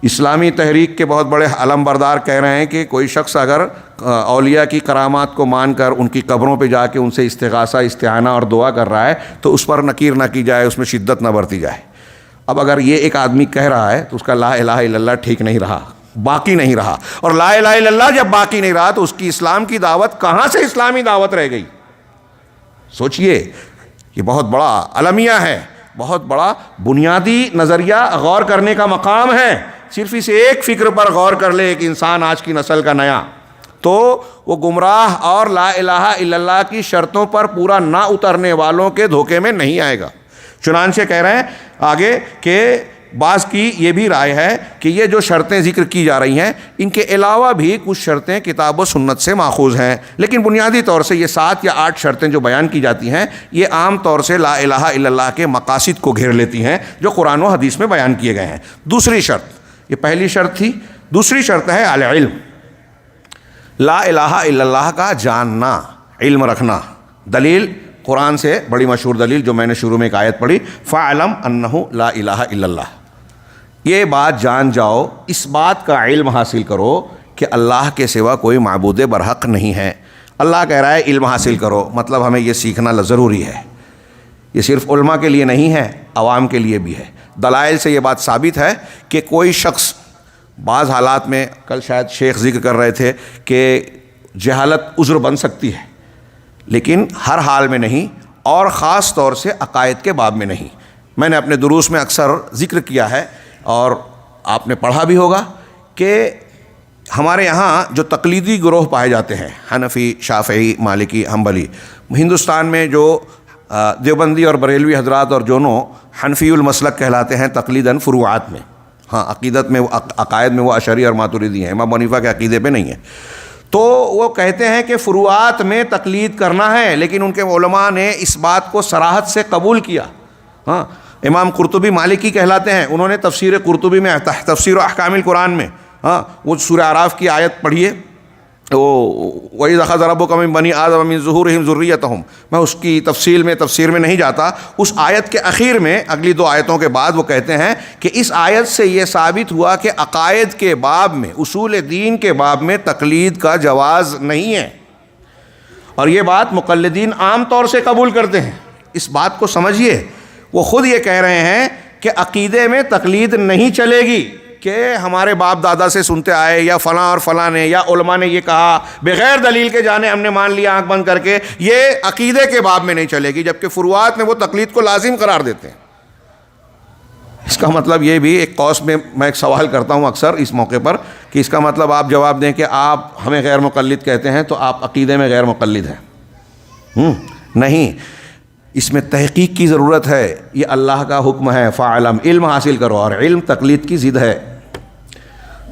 اسلامی تحریک کے بہت بڑے علم بردار کہہ رہے ہیں کہ کوئی شخص اگر اولیاء کی کرامات کو مان کر ان کی قبروں پہ جا کے ان سے استغاثہ، استعانہ اور دعا کر رہا ہے تو اس پر نکیر نہ کی جائے، اس میں شدت نہ برتی جائے۔ اب اگر یہ ایک آدمی کہہ رہا ہے تو اس کا لا الہ الا اللہ ٹھیک نہیں رہا، باقی نہیں رہا، اور لا الہ الا اللہ جب باقی نہیں رہا تو اس کی اسلام کی دعوت کہاں سے اسلامی دعوت رہ گئی؟ سوچئے، یہ بہت بڑا المیہ ہے، بہت بڑا بنیادی نظریہ غور کرنے کا مقام ہے۔ صرف اس ایک فکر پر غور کر لے ایک انسان آج کی نسل کا نیا، تو وہ گمراہ اور لا الہ الا اللہ کی شرطوں پر پورا نہ اترنے والوں کے دھوکے میں نہیں آئے گا۔ چنانچہ کہہ رہے ہیں آگے کہ بعض کی یہ بھی رائے ہے کہ یہ جو شرطیں ذکر کی جا رہی ہیں ان کے علاوہ بھی کچھ شرطیں کتاب و سنت سے ماخوذ ہیں، لیکن بنیادی طور سے یہ 7 یا 8 شرطیں جو بیان کی جاتی ہیں یہ عام طور سے لا الہ الا اللہ کے مقاصد کو گھیر لیتی ہیں جو قرآن و حدیث میں بیان کیے گئے ہیں۔ دوسری شرط، یہ پہلی شرط تھی، دوسری شرط ہے العلم، لا الہ الا اللہ کا جاننا، علم رکھنا۔ دلیل قرآن سے بڑی مشہور دلیل جو میں نے شروع میں ایک آیت پڑھی، فَاعْلَمْ أَنَّهُ لَا إِلَٰهَ إِلَّا اللَّهُ، یہ بات جان جاؤ، اس بات کا علم حاصل کرو کہ اللہ کے سوا کوئی معبود برحق نہیں ہے۔ اللہ کہہ رہا ہے علم حاصل کرو، مطلب ہمیں یہ سیکھنا ضروری ہے، یہ صرف علماء کے لیے نہیں ہے، عوام کے لیے بھی ہے۔ دلائل سے یہ بات ثابت ہے کہ کوئی شخص بعض حالات میں، کل شاید شیخ ذکر کر رہے تھے کہ جہالت عذر بن سکتی ہے، لیکن ہر حال میں نہیں، اور خاص طور سے عقائد کے باب میں نہیں۔ میں نے اپنے دروس میں اکثر ذکر کیا ہے اور آپ نے پڑھا بھی ہوگا کہ ہمارے یہاں جو تقلیدی گروہ پائے جاتے ہیں، حنفی، شافعی، مالکی، حنبلی، ہندوستان میں جو دیوبندی اور بریلوی حضرات اور دونوں حنفی المسلک کہلاتے ہیں تقلیداً فروعات میں، عقیدت میں، عقائد میں وہ اشعری اور ماتریدی ہیں، امام حنیفہ کے عقیدے پہ نہیں ہے، تو وہ کہتے ہیں کہ فروعات میں تقلید کرنا ہے، لیکن ان کے علماء نے اس بات کو صراحت سے قبول کیا۔ امام قرطبی مالکی کہلاتے ہیں، انہوں نے تفسیر قرطبی میں، تفسیر و احکام القرآن میں، وہ سورہ اعراف کی آیت پڑھیے، وَإِذْ أَخَذَ رَبُّكَ مِن بَنِي آدَمَ مِن ظُهُورِهِمْ ذُرِّيَّتَهُمْ، میں اس کی تفصیل میں نہیں جاتا۔ اس آیت کے اخیر میں، اگلی 2 آیتوں کے بعد وہ کہتے ہیں کہ اس آیت سے یہ ثابت ہوا کہ عقائد کے باب میں، اصول دین کے باب میں تقلید کا جواز نہیں ہے، اور یہ بات مقلدین عام طور سے قبول کرتے ہیں۔ اس بات کو سمجھیے، وہ خود یہ کہہ رہے ہیں کہ عقیدے میں تقلید نہیں چلے گی کہ ہمارے باپ دادا سے سنتے آئے، یا فلاں اور فلاں نے، یا علماء نے یہ کہا، بغیر دلیل کے جانے ہم نے مان لیا آنکھ بند کر کے، یہ عقیدے کے باب میں نہیں چلے گی، جبکہ فروعات میں وہ تقلید کو لازم قرار دیتے ہیں۔ اس کا مطلب یہ بھی ایک قوس میں میں ایک سوال کرتا ہوں اکثر اس موقع پر کہ اس کا مطلب آپ جواب دیں کہ آپ ہمیں غیر مقلد کہتے ہیں تو آپ عقیدے میں غیر مقلد ہیں؟ نہیں، اس میں تحقیق کی ضرورت ہے. یہ اللہ کا حکم ہے فاعلم، علم حاصل کرو، اور علم تقلید کی ضد ہے.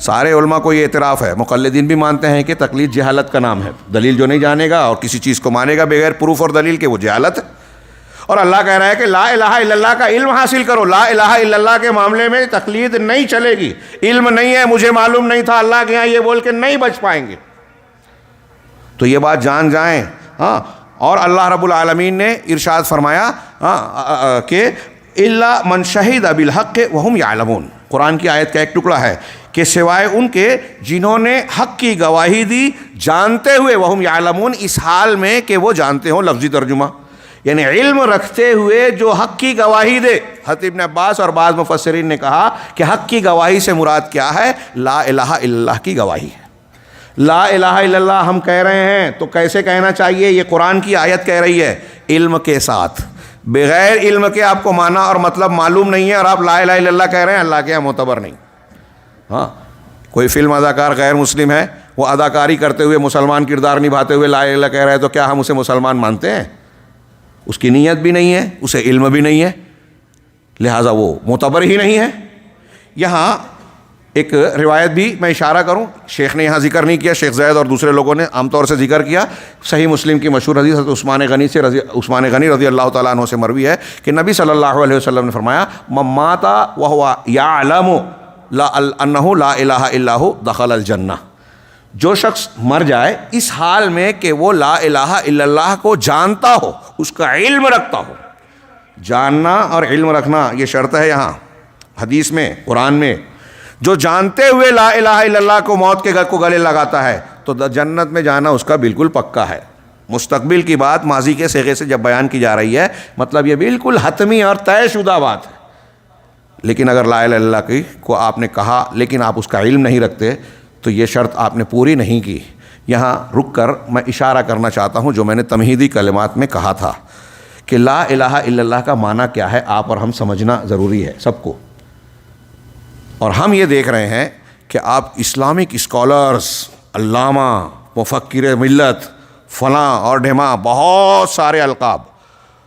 سارے علماء کو یہ اعتراف ہے، مقلدین بھی مانتے ہیں کہ تقلید جہالت کا نام ہے. دلیل جو نہیں جانے گا اور کسی چیز کو مانے گا بغیر پروف اور دلیل کے، وہ جہالت ہے. اور اللہ کہہ رہا ہے کہ لا الہ الا اللہ کا علم حاصل کرو. لا الہ الا اللہ کے معاملے میں تقلید نہیں چلے گی. علم نہیں ہے، مجھے معلوم نہیں تھا اللہ کے یہاں، یہ بول کے نہیں بچ پائیں گے. تو یہ بات جان جائیں. ہاں، اور اللہ رب العالمین نے ارشاد فرمایا کہ الا من شہد بالحق وہم یعلمون. قرآن کی آیت کا ایک ٹکڑا ہے کہ سوائے ان کے جنہوں نے حق کی گواہی دی جانتے ہوئے، وہم یعلمون اس حال میں کہ وہ جانتے ہوں. لفظی ترجمہ یعنی علم رکھتے ہوئے جو حق کی گواہی دے. حضرت ابن عباس اور بعض مفسرین نے کہا کہ حق کی گواہی سے مراد کیا ہے؟ لا الہ الا اللہ کی گواہی ہے. لا الہ الا اللہ ہم کہہ رہے ہیں تو کیسے کہنا چاہیے؟ یہ قرآن کی آیت کہہ رہی ہے، علم کے ساتھ. بغیر علم کے آپ کو معنی اور مطلب معلوم نہیں ہے اور آپ لا الہ الا اللہ کہہ رہے ہیں، اللہ کے یہاں معتبر نہیں. ہاں، کوئی فلم اداکار غیر مسلم ہے، وہ اداکاری کرتے ہوئے مسلمان کردار نبھاتے ہوئے لا الہ الا اللہ کہہ رہے ہیں، تو کیا ہم اسے مسلمان مانتے ہیں؟ اس کی نیت بھی نہیں ہے، اسے علم بھی نہیں ہے، لہٰذا وہ معتبر ہی نہیں ہے. یہاں ایک روایت بھی میں اشارہ کروں، شیخ نے یہاں ذکر نہیں کیا، شیخ زید اور دوسرے لوگوں نے عام طور سے ذکر کیا. صحیح مسلم کی مشہور حدیث حضرت عثمان غنی رضی اللہ تعالیٰ عنہ سے مروی ہے کہ نبی صلی اللہ علیہ وسلم نے فرمایا من مات وهو یعلم انہ لا الہ الا ہو دخل الجنہ. جو شخص مر جائے اس حال میں کہ وہ لا الہ الا اللہ کو جانتا ہو، اس کا علم رکھتا ہو. جاننا اور علم رکھنا یہ شرط ہے یہاں حدیث میں، قرآن میں. جو جانتے ہوئے لا الہ الا اللہ کو موت کے گھر کو گلے لگاتا ہے تو جنت میں جانا اس کا بالکل پکا ہے. مستقبل کی بات ماضی کے صیغے سے جب بیان کی جا رہی ہے، مطلب یہ بالکل حتمی اور طے شدہ بات ہے. لیکن اگر لا الہ الا اللہ کی کو آپ نے کہا لیکن آپ اس کا علم نہیں رکھتے تو یہ شرط آپ نے پوری نہیں کی. یہاں رک کر میں اشارہ کرنا چاہتا ہوں جو میں نے تمہیدی کلمات میں کہا تھا کہ لا الہ الا اللہ کا معنی کیا ہے آپ اور ہم سمجھنا ضروری ہے سب کو. اور ہم یہ دیکھ رہے ہیں کہ آپ اسلامک اسکالرز، علامہ، مفکر ملت، فلاں اور ڈھیماں، بہت سارے القاب،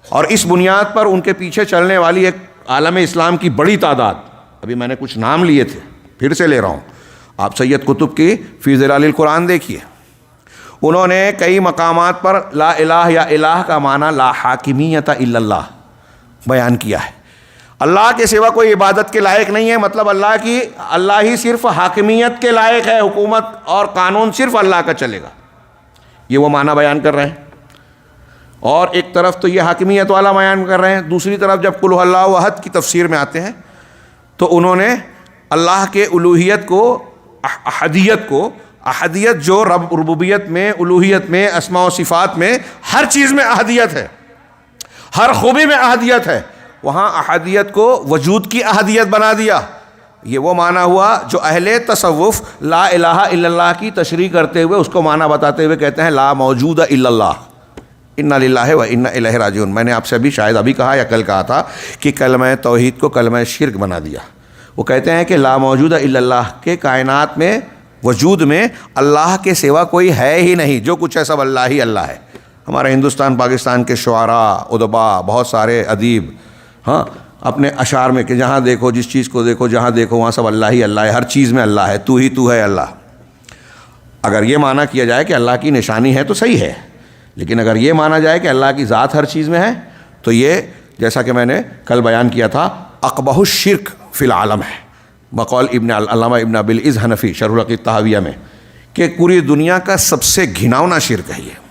اور اس بنیاد پر ان کے پیچھے چلنے والی ایک عالم اسلام کی بڑی تعداد. ابھی میں نے کچھ نام لیے تھے، پھر سے لے رہا ہوں. آپ سید قطب کی فی ظلال القرآن دیکھیے، انہوں نے کئی مقامات پر لا الہ یا الہ کا معنی لا حاکمیت الا اللہ بیان کیا ہے. اللہ کے سوا کوئی عبادت کے لائق نہیں ہے، مطلب اللہ ہی صرف حاکمیت کے لائق ہے، حکومت اور قانون صرف اللہ کا چلے گا. یہ وہ معنی بیان کر رہے ہیں. اور ایک طرف تو یہ حاکمیت والا بیان کر رہے ہیں، دوسری طرف جب قل اللہ احد کی تفسیر میں آتے ہیں تو انہوں نے اللہ کے الوہیت کو، احدیت جو ربوبیت میں، الوہیت میں، اسماء و صفات میں، ہر چیز میں احدیت ہے، ہر خوبی میں احدیت ہے، وہاں احدیت کو وجود کی احدیت بنا دیا. یہ وہ معنی ہوا جو اہل تصوف لا الہ الا اللہ کی تشریح کرتے ہوئے اس کو معنی بتاتے ہوئے کہتے ہیں لا موجود الا اللہ، انا للہ و انا الیہ راجعون. میں نے آپ سے ابھی شاید ابھی کہا یا کل کہا تھا کہ کلمہ توحید کو کلمہ شرک بنا دیا. وہ کہتے ہیں کہ لا موجود الا اللہ کے کائنات میں، وجود میں اللہ کے سوا کوئی ہے ہی نہیں، جو کچھ ہے سب اللہ ہی اللہ ہے. ہمارے ہندوستان پاکستان کے شعراء، ادبا، بہت سارے ادیب، ہاں، اپنے اشعار میں کہ جہاں دیکھو، جس چیز کو دیکھو، جہاں دیکھو وہاں سب اللہ ہی اللہ ہے، ہر چیز میں اللہ ہے، تو ہی تو ہے اللہ. اگر یہ معنی کیا جائے کہ اللہ کی نشانی ہے تو صحیح ہے، لیکن اگر یہ مانا جائے کہ اللہ کی ذات ہر چیز میں ہے تو یہ جیسا کہ میں نے کل بیان کیا تھا اقبح الشرک فی العالم ہے، بقول علامہ ابن ابی العز حنفی شرح العقیدہ الطحاویہ میں، کہ پوری دنیا کا سب سے گھناؤنا شرک ہے یہ.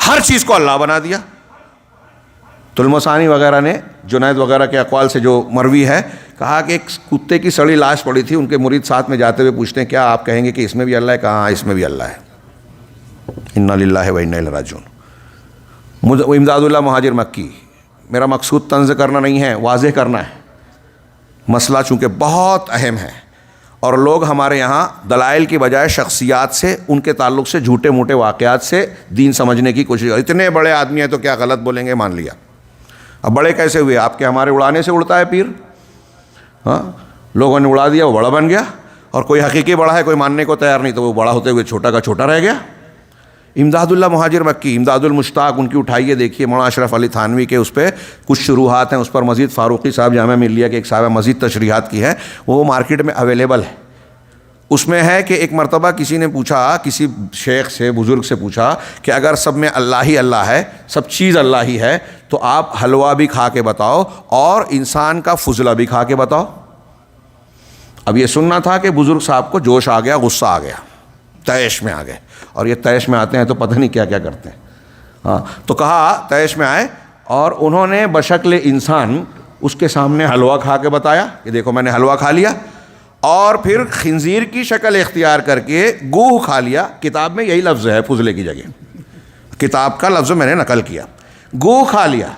ہر چیز کو اللہ بنا دیا. تلمسانی وغیرہ نے جنید وغیرہ کے اقوال سے جو مروی ہے، کہا کہ ایک کتے کی سڑی لاش پڑی تھی، ان کے مرید ساتھ میں جاتے ہوئے پوچھتے ہیں کیا آپ کہیں گے کہ اس میں بھی اللہ ہے؟ کہا اس میں بھی اللہ ہے. انا للہ و انا الیہ راجعون. امداد اللہ مہاجر مکی. میرا مقصود طنز کرنا نہیں ہے، واضح کرنا ہے. مسئلہ چونکہ بہت اہم ہے اور لوگ ہمارے یہاں دلائل کی بجائے شخصیات سے، ان کے تعلق سے جھوٹے موٹے واقعات سے دین سمجھنے کی کوشش. اتنے بڑے آدمی ہیں تو کیا غلط بولیں گے؟ مان لیا. اب بڑے کیسے ہوئے؟ آپ کے ہمارے اڑانے سے اڑتا ہے پیر. ہاں لوگوں نے اڑا دیا, وہ بڑا بن گیا, اور کوئی حقیقی بڑا ہے کوئی ماننے کو تیار نہیں, تو وہ بڑا ہوتے ہوئے چھوٹا کا چھوٹا رہ گیا. امداد اللہ مہاجر مکی, امداد المشتاق ان کی اٹھائیے دیکھیے, مولانا اشرف علی تھانوی کے اس پہ کچھ شروحات ہیں, اس پر مزید فاروقی صاحب جامعہ ملیہ کے ایک صاحب مزید تشریحات کی ہے, وہ مارکیٹ میں اویلیبل ہے. اس میں ہے کہ ایک مرتبہ کسی نے پوچھا, کسی شیخ سے بزرگ سے پوچھا کہ اگر سب میں اللہ ہی اللہ ہے, سب چیز اللہ ہی ہے, تو آپ حلوہ بھی کھا کے بتاؤ اور انسان کا فضلہ بھی کھا کے بتاؤ. اب یہ سننا تھا کہ بزرگ صاحب کو جوش آ گیا, غصہ آ گیا, تیش میں آ گئے, اور یہ تیش میں آتے ہیں تو پتہ نہیں کیا کیا کرتے ہیں. ہاں تو کہا تیش میں آئے, اور انہوں نے بشکل انسان اس کے سامنے حلوہ کھا کے بتایا کہ دیکھو میں نے حلوہ کھا لیا, اور پھر خنزیر کی شکل اختیار کر کے گوہ کھا لیا. کتاب میں یہی لفظ ہے فضلے کی جگہ, کتاب کا لفظ میں نے نقل کیا, گوہ کھا لیا.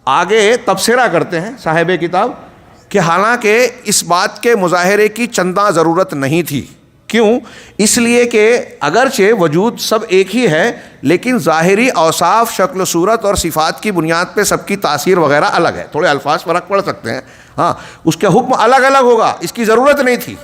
آگے تبصرہ کرتے ہیں صاحب کتاب کہ حالانکہ اس بات کے مظاہرے کی چنداں ضرورت نہیں تھی. کیوں؟ اس لیے کہ اگرچہ وجود سب ایک ہی ہے, لیکن ظاہری اوصاف, شکل و صورت اور صفات کی بنیاد پہ سب کی تاثیر وغیرہ الگ ہے. تھوڑے الفاظ فرق پڑ سکتے ہیں, ہاں اس کا حکم الگ الگ ہوگا, اس کی ضرورت نہیں تھی.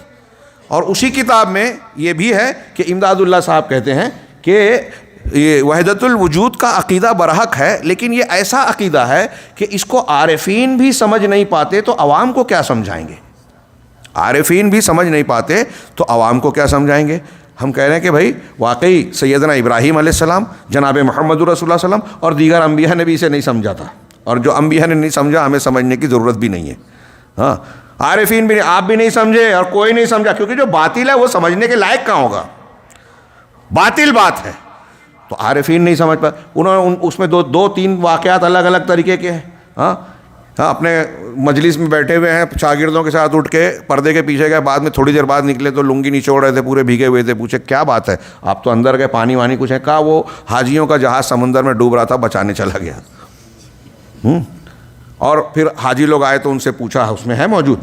اور اسی کتاب میں یہ بھی ہے کہ امداد اللہ صاحب کہتے ہیں کہ یہ وحدت الوجود کا عقیدہ برحق ہے, لیکن یہ ایسا عقیدہ ہے کہ اس کو عارفین بھی سمجھ نہیں پاتے تو عوام کو کیا سمجھائیں گے. عارفین بھی سمجھ نہیں پاتے تو عوام کو کیا سمجھائیں گے. ہم کہہ رہے ہیں کہ بھائی واقعی سیدنا ابراہیم علیہ السلام, جناب محمد رسول اللہ صلی اللہ علیہ وسلم اور دیگر انبیاء نے بھی اسے نہیں سمجھا تھا, اور جو انبیاء نے نہیں سمجھا ہمیں سمجھنے کی ضرورت بھی نہیں ہے. ہاں عارفین بھی نہیں, آپ بھی نہیں سمجھے اور کوئی نہیں سمجھا, کیونکہ جو باطل ہے وہ سمجھنے کے لائق کہاں ہوگا, باطل بات ہے. تو عارفین نہیں سمجھ پائے. انہوں نے اس میں دو تین واقعات الگ الگ طریقے کے ہیں. ہاں اپنے مجلس میں بیٹھے ہوئے ہیں, شاگردوں کے ساتھ اٹھ کے پردے کے پیچھے گئے, بعد میں تھوڑی دیر بعد نکلے تو لنگی نچوڑ رہے تھے, پورے بھیگے ہوئے تھے. پوچھے کیا بات ہے, آپ تو اندر گئے, پانی وانی کچھ ہے؟ کہا وہ حاجیوں کا جہاز سمندر میں ڈوب رہا تھا, بچانے چلا گیا. اور پھر حاجی لوگ آئے تو ان سے پوچھا, اس میں ہے موجود,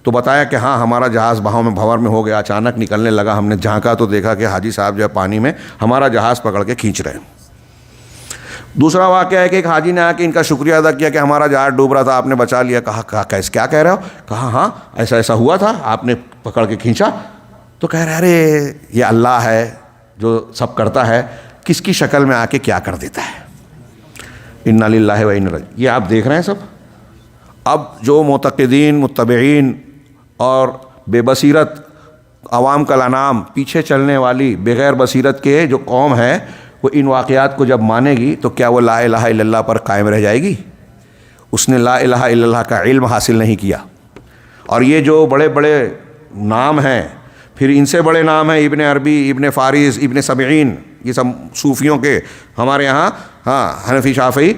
تو بتایا کہ ہاں ہمارا جہاز بہاؤ میں بھنور میں ہو گیا, اچانک نکلنے لگا, ہم نے جھانکا تو دیکھا کہ حاجی صاحب جو ہے پانی میں ہمارا جہاز پکڑ کے کھینچ رہے ہیں. دوسرا واقعہ ہے کہ ایک حاجی نے آ کے ان کا شکریہ ادا کیا کہ ہمارا جہاز ڈوب رہا تھا, آپ نے بچا لیا. کہا کیسے, کیا کہہ رہے ہو؟ کہا ہاں ایسا ایسا ہوا تھا, آپ نے پکڑ کے کھینچا. تو کہہ رہے ارے یہ اللہ ہے جو سب کرتا ہے, کس کی شکل میں آ کے کیا کر دیتا ہے. انا للہ و انا الیہ. یہ آپ دیکھ رہے ہیں سب. اب جو معتقدین, متبعین اور بے بصیرت عوام کا الانام, پیچھے چلنے والی بغیر بصیرت کے جو قوم ہے, وہ ان واقعات کو جب مانے گی تو کیا وہ لا الہ الا اللہ پر قائم رہ جائے گی؟ اس نے لا الہ الا اللہ کا علم حاصل نہیں کیا. اور یہ جو بڑے بڑے نام ہیں, پھر ان سے بڑے نام ہیں ابن عربی, ابن فارس, ابن سبعین, یہ سب صوفیوں کے. ہمارے یہاں ہاں حنفی شافعی,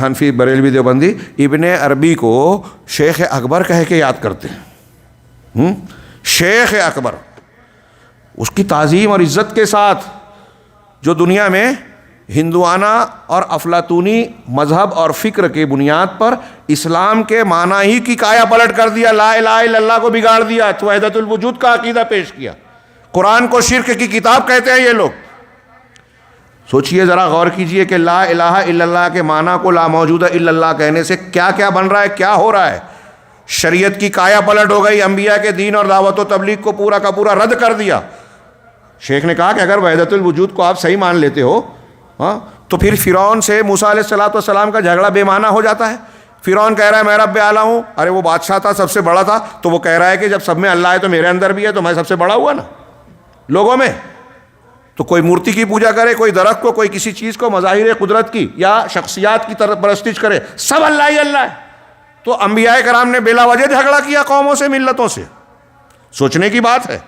حنفی بریلوی دیوبندی ابن عربی کو شیخ اکبر کہہ کے یاد کرتے ہیں. شیخ اکبر, اس کی تعظیم اور عزت کے ساتھ جو دنیا میں ہندوانہ اور افلاطونی مذہب اور فکر کی بنیاد پر اسلام کے معنی ہی کی کایا پلٹ کر دیا, لا الہ الا اللہ کو بگاڑ دیا, تو وحدت الوجود کا عقیدہ پیش کیا. قرآن کو شرک کی کتاب کہتے ہیں یہ لوگ. سوچئے ذرا, غور کیجئے کہ لا الہ الا اللہ کے معنی کو لا موجود الا اللہ کہنے سے کیا کیا بن رہا ہے, کیا ہو رہا ہے. شریعت کی کایا پلٹ ہو گئی, انبیاء کے دین اور دعوت و تبلیغ کو پورا کا پورا رد کر دیا. شیخ نے کہا کہ اگر وحدت الوجود کو آپ صحیح مان لیتے ہو تو پھر فرعون سے موسیٰ علیہ السلام کا جھگڑا بے معنی ہو جاتا ہے. فرعون کہہ رہا ہے میں رب اعلیٰ ہوں, ارے وہ بادشاہ تھا, سب سے بڑا تھا, تو وہ کہہ رہا ہے کہ جب سب میں اللہ ہے تو میرے اندر بھی ہے, تو میں سب سے بڑا ہوا نا لوگوں میں. تو کوئی مورتی کی پوجا کرے, کوئی درخت کو, کوئی کسی چیز کو, مظاہر قدرت کی یا شخصیات کی طرف پرستش کرے, سب اللہ ہی اللہ ہے. تو انبیاء کرام نے بلا وجہ جھگڑا کیا قوموں سے, ملتوں سے. سوچنے کی بات ہے.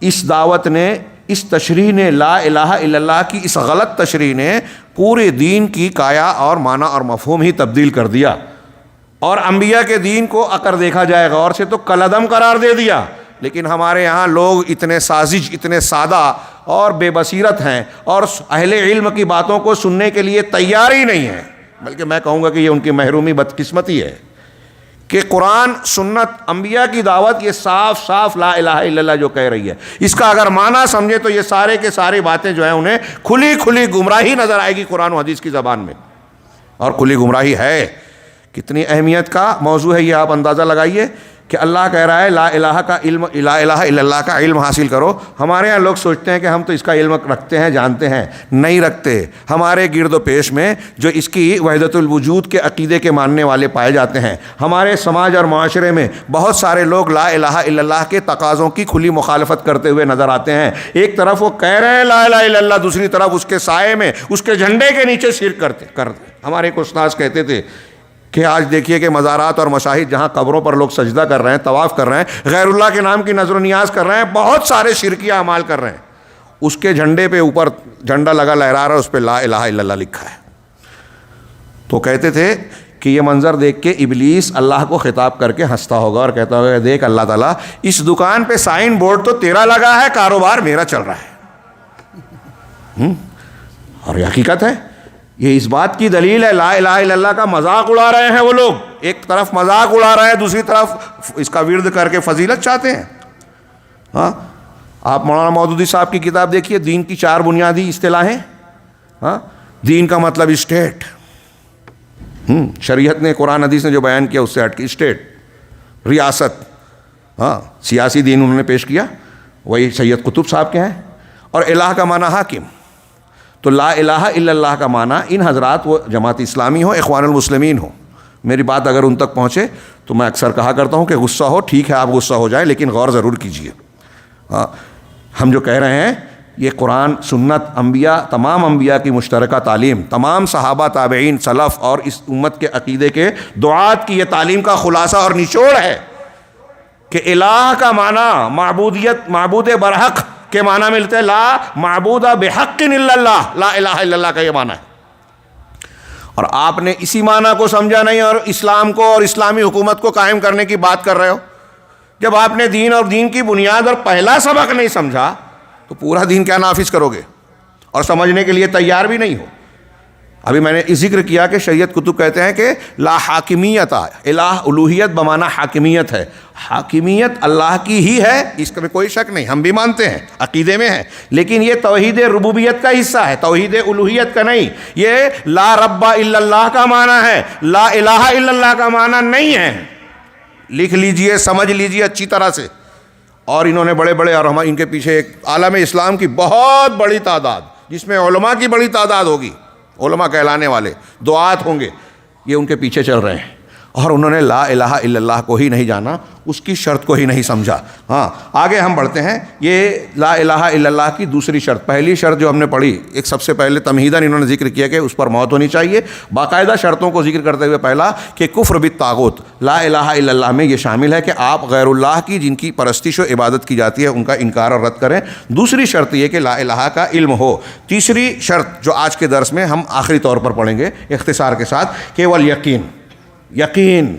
اس دعوت نے, اس تشریح نے, لا الہ الا اللہ کی اس غلط تشریح نے پورے دین کی کایا اور معنی اور مفہوم ہی تبدیل کر دیا, اور انبیاء کے دین کو اگر دیکھا جائے غور سے تو کالعدم قرار دے دیا. لیکن ہمارے یہاں لوگ اتنے ساذج, اتنے سادہ اور بے بصیرت ہیں, اور اہل علم کی باتوں کو سننے کے لیے تیار ہی نہیں ہیں. بلکہ میں کہوں گا کہ یہ ان کی محرومی, بدقسمتی ہے کہ قرآن, سنت, انبیاء کی دعوت یہ صاف صاف لا الہ الا اللہ جو کہہ رہی ہے, اس کا اگر معنی سمجھے تو یہ سارے کے ساری باتیں جو ہیں انہیں کھلی کھلی گمراہی نظر آئے گی قرآن و حدیث کی زبان میں. اور کھلی گمراہی ہے. کتنی اہمیت کا موضوع ہے یہ, آپ اندازہ لگائیے کہ اللہ کہہ رہا ہے لا الہ کا علم، لا الہ الا اللہ کا علم حاصل کرو. ہمارے یہاں لوگ سوچتے ہیں کہ ہم تو اس کا علم رکھتے ہیں، جانتے ہیں. نہیں رکھتے. ہمارے گرد و پیش میں جو اس کی وحدت الوجود کے عقیدے کے ماننے والے پائے جاتے ہیں، ہمارے سماج اور معاشرے میں بہت سارے لوگ لا الہ الا اللہ کے تقاضوں کی کھلی مخالفت کرتے ہوئے نظر آتے ہیں. ایک طرف وہ کہہ رہے ہیں لا الہ الا اللہ، دوسری طرف اس کے سائے میں، اس کے جھنڈے کے نیچے شرک کرتے. ہمارے ایک استاذ کہتے تھے کہ آج دیکھیے کہ مزارات اور مشاہد جہاں قبروں پر لوگ سجدہ کر رہے ہیں، طواف کر رہے ہیں، غیر اللہ کے نام کی نظر و نیاز کر رہے ہیں، بہت سارے شرکیہ اعمال کر رہے ہیں. اس کے جھنڈے پہ اوپر جھنڈا لگا لہرا رہا ہے، اس پہ لا الہ الا اللہ لکھا ہے. تو کہتے تھے کہ یہ منظر دیکھ کے ابلیس اللہ کو خطاب کر کے ہنستا ہوگا اور کہتا ہوگا دیکھ اللہ تعالیٰ، اس دکان پہ سائن بورڈ تو تیرا لگا ہے، کاروبار میرا چل رہا ہے. اور یہ حقیقت ہے. یہ اس بات کی دلیل ہے لا الہ الا اللہ کا مذاق اڑا رہے ہیں وہ لوگ. ایک طرف مذاق اڑا رہے ہیں، دوسری طرف اس کا ورد کر کے فضیلت چاہتے ہیں. ہاں، آپ مولانا مودودی صاحب کی کتاب دیکھیے، دین کی 4 بنیادی اصطلاحیں. ہاں، دین کا مطلب اسٹیٹ. شریعت نے، قرآن حدیث نے جو بیان کیا اس سے ہٹ کے اسٹیٹ، ریاست. ہاں، سیاسی دین انہوں نے پیش کیا، وہی سید قطب صاحب کے ہیں. اور الہ کا معنی حاکم. تو لا الہ الا اللہ کا معنی ان حضرات، وہ جماعت اسلامی ہو، اخوان المسلمین ہو، میری بات اگر ان تک پہنچے تو میں اکثر کہا کرتا ہوں کہ غصہ ہو ٹھیک ہے، آپ غصہ ہو جائیں، لیکن غور ضرور کیجیے. ہاں، ہم جو کہہ رہے ہیں یہ قرآن، سنت، انبیاء، تمام انبیاء کی مشترکہ تعلیم، تمام صحابہ، تابعین، سلف اور اس امت کے عقیدے کے دعات کی یہ تعلیم کا خلاصہ اور نچوڑ ہے کہ الہ کا معنی معبودیت، معبود برحق کے معنی ملتے ہیں. لا معبود بحق الا اللہ، لا الہ الا اللہ کا یہ معنی ہے. اور آپ نے اسی معنی کو سمجھا نہیں اور اسلام کو اور اسلامی حکومت کو قائم کرنے کی بات کر رہے ہو. جب آپ نے دین اور دین کی بنیاد اور پہلا سبق نہیں سمجھا تو پورا دین کیا نافذ کرو گے؟ اور سمجھنے کے لیے تیار بھی نہیں ہو. ابھی میں نے ذکر کیا کہ سید قطب کہتے ہیں کہ لا حاکمیت، الہ الوہیت بمعنی حاکمیت ہے. حاکمیت اللہ کی ہی ہے، اس میں کوئی شک نہیں، ہم بھی مانتے ہیں، عقیدے میں ہے. لیکن یہ توحید ربوبیت کا حصہ ہے، توحید الوہیت کا نہیں. یہ لا رب الا اللہ کا معنی ہے، لا الہ الا اللہ کا معنی نہیں ہے. لکھ لیجئے، سمجھ لیجئے اچھی طرح سے. اور انہوں نے بڑے بڑے، اور ہم ان کے پیچھے ایک عالم اسلام کی بہت بڑی تعداد، جس میں علماء کی بڑی تعداد ہوگی، علماء کہلانے والے دعات ہوں گے، یہ ان کے پیچھے چل رہے ہیں. اور انہوں نے لا الہ الا اللہ کو ہی نہیں جانا، اس کی شرط کو ہی نہیں سمجھا. ہاں، آگے ہم بڑھتے ہیں. یہ لا الہ الا اللہ کی دوسری شرط، پہلی شرط جو ہم نے پڑھی، ایک سب سے پہلے تمہیداً انہوں نے ذکر کیا کہ اس پر موت ہونی چاہیے. باقاعدہ شرطوں کو ذکر کرتے ہوئے پہلا کہ کفر بالطاغوت، لا الہ الا اللہ میں یہ شامل ہے کہ آپ غیر اللہ کی جن کی پرستش و عبادت کی جاتی ہے ان کا انکار اور رد کریں. دوسری شرط یہ کہ لا الہ کا علم ہو. تیسری شرط جو آج کے درس میں ہم آخری طور پر پڑھیں گے اختصار کے ساتھ، کہ والیقین، یقین.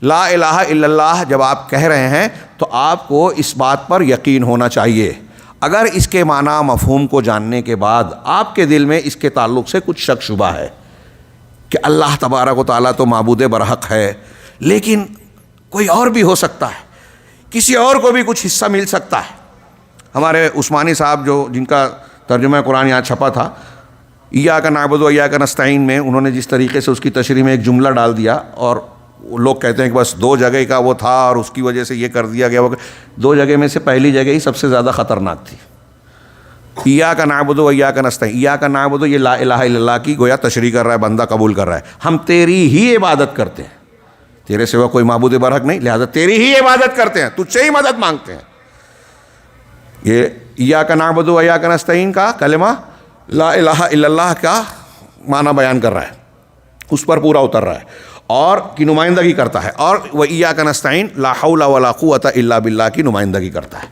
لا الہ الا اللہ جب آپ کہہ رہے ہیں تو آپ کو اس بات پر یقین ہونا چاہیے. اگر اس کے معنی مفہوم کو جاننے کے بعد آپ کے دل میں اس کے تعلق سے کچھ شک شبہ ہے کہ اللہ تبارک و تعالیٰ تو معبود برحق ہے، لیکن کوئی اور بھی ہو سکتا ہے، کسی اور کو بھی کچھ حصہ مل سکتا ہے. ہمارے عثمانی صاحب جو جن کا ترجمہ قرآن یہاں چھپا تھا، ایاک نعبد و ایاک نستعین میں انہوں نے جس طریقے سے اس کی تشریح میں ایک جملہ ڈال دیا، اور لوگ کہتے ہیں کہ بس 2 جگہ کا وہ تھا اور اس کی وجہ سے یہ کر دیا گیا. 2 جگہ میں سے پہلی جگہ ہی سب سے زیادہ خطرناک تھی. ایاک نعبد و ایاک نستعین، ایاک نعبد، یہ لا الہ الا اللہ کی گویا تشریح کر رہا ہے، بندہ قبول کر رہا ہے. ہم تیری ہی عبادت کرتے ہیں، تیرے سوا کوئی معبود برحق نہیں، لہذا تیری ہی عبادت کرتے ہیں، تجھ سے ہی مدد مانگتے ہیں. یہ ایاک نعبد و ایاک نستعین کا کلمہ لا الہ الا اللہ کا معنی بیان کر رہا ہے، اس پر پورا اتر رہا ہے اور کی نمائندگی کرتا ہے. اور وہ ایاک نستعین لا حول ولا قوت الا باللہ کی نمائندگی کرتا ہے.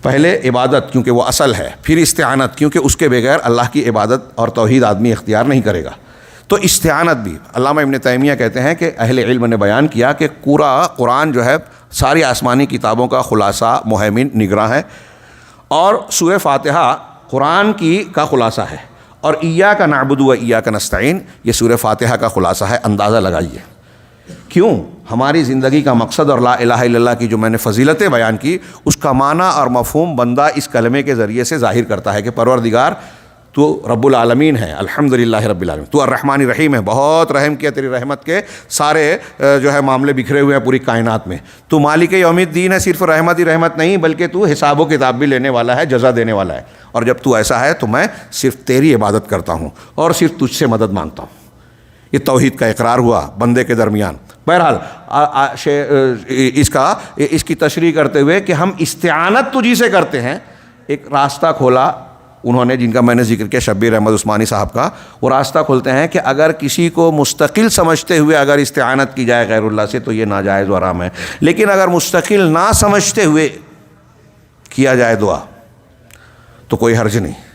پہلے عبادت کیونکہ وہ اصل ہے، پھر استعانت کیونکہ اس کے بغیر اللہ کی عبادت اور توحید آدمی اختیار نہیں کرے گا. تو استعانت بھی علامہ ابن تیمیہ کہتے ہیں کہ اہل علم نے بیان کیا کہ پورا قرآن جو ہے ساری آسمانی کتابوں کا خلاصہ، مہیمن، نگراں ہے. اور سورہ فاتحہ قرآن کا خلاصہ ہے، اور ایاک نعبد و ایاک نستعین یہ سورہ فاتحہ کا خلاصہ ہے. اندازہ لگائیے کیوں ہماری زندگی کا مقصد اور لا الہ الا اللہ کی جو میں نے فضیلتیں بیان کی، اس کا معنی اور مفہوم بندہ اس کلمے کے ذریعے سے ظاہر کرتا ہے کہ پروردگار تو رب العالمین ہے، الحمدللہ رب العالمین، تو الرحمن الرحیم ہے، بہت رحم کیا، تیری رحمت کے سارے جو ہے معاملے بکھرے ہوئے ہیں پوری کائنات میں، تو مالک یوم الدین ہے، صرف رحمت ہی رحمت نہیں بلکہ تو حساب و کتاب بھی لینے والا ہے، جزا دینے والا ہے، اور جب تو ایسا ہے تو میں صرف تیری عبادت کرتا ہوں اور صرف تجھ سے مدد مانگتا ہوں۔ یہ توحید کا اقرار ہوا بندے کے درمیان۔ بہرحال اس کی تشریح کرتے ہوئے کہ ہم استعانت تجھی سے کرتے ہیں، ایک راستہ کھولا انہوں نے، جن کا میں نے ذکر کیا، شبیر احمد عثمانی صاحب کا، وہ راستہ کھولتے ہیں کہ اگر کسی کو مستقل سمجھتے ہوئے اگر استعانت کی جائے غیر اللہ سے تو یہ ناجائز و حرام ہے، لیکن اگر مستقل نہ سمجھتے ہوئے کیا جائے دعا تو کوئی حرج نہیں۔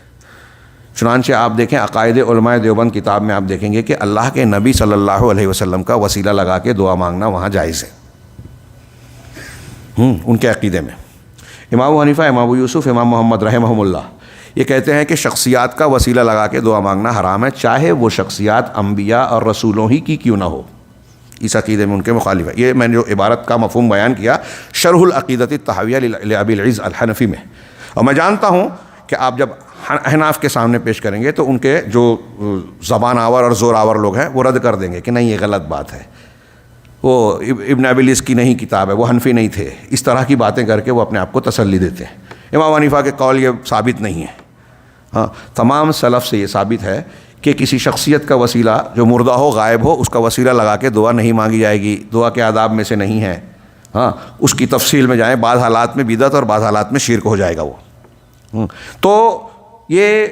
چنانچہ آپ دیکھیں عقائد علماء دیوبند کتاب میں آپ دیکھیں گے کہ اللہ کے نبی صلی اللہ علیہ وسلم کا وسیلہ لگا کے دعا مانگنا وہاں جائز ہے، ان کے عقیدے میں۔ امام حنیفہ، امام یوسف، امام محمد رحمہم اللہ یہ کہتے ہیں کہ شخصیات کا وسیلہ لگا کے دعا مانگنا حرام ہے، چاہے وہ شخصیات انبیاء اور رسولوں ہی کی کیوں نہ ہو، اس عقیدے میں ان کے مخالف ہے۔ یہ میں نے جو عبارت کا مفہوم بیان کیا شرح العقیدۃ الطحاویہ لابی العز الحنفی میں، اور میں جانتا ہوں کہ آپ جب احناف کے سامنے پیش کریں گے تو ان کے جو زبان آور اور زور آور لوگ ہیں وہ رد کر دیں گے کہ نہیں یہ غلط بات ہے، وہ ابن ابی العز کی نہیں کتاب ہے، وہ حنفی نہیں تھے، اس طرح کی باتیں کر کے وہ اپنے آپ کو تسلی دیتے ہیں۔ امام حنیفہ کے قول یہ ثابت نہیں ہے۔ ہاں، تمام سلف سے یہ ثابت ہے کہ کسی شخصیت کا وسیلہ جو مردہ ہو، غائب ہو، اس کا وسیلہ لگا کے دعا نہیں مانگی جائے گی، دعا کے آداب میں سے نہیں ہے۔ ہاں، اس کی تفصیل میں جائیں، بعض حالات میں بدعت اور بعض حالات میں شرک ہو جائے گا وہ۔ تو یہ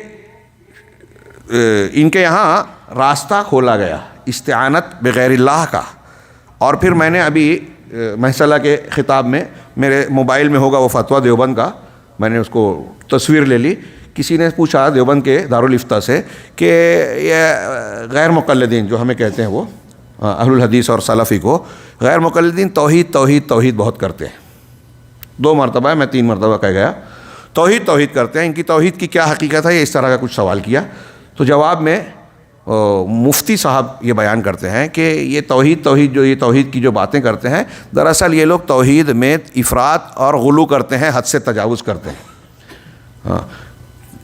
ان کے یہاں راستہ کھولا گیا استعانت بغیر اللہ کا، اور پھر میں نے ابھی محصلہ کے خطاب میں میرے موبائل میں ہوگا وہ فتویٰ دیوبند کا، میں نے اس کو تصویر لے لی، کسی نے پوچھا دیوبند کے دارالفتہ سے کہ یہ غیر مقلدین جو ہمیں کہتے ہیں وہ اہل الحدیث اور سلفی کو، غیر مقلدین توحید توحید توحید بہت کرتے ہیں، 2 مرتبہ ہے، میں 3 مرتبہ کہہ گیا، توحید توحید کرتے ہیں، ان کی توحید کی کیا حقیقت ہے، یہ اس طرح کا کچھ سوال کیا، تو جواب میں مفتی صاحب یہ بیان کرتے ہیں کہ یہ توحید توحید جو یہ توحید کی جو باتیں کرتے ہیں، دراصل یہ لوگ توحید میں افراط اور غلو کرتے ہیں، حد سے تجاوز کرتے ہیں،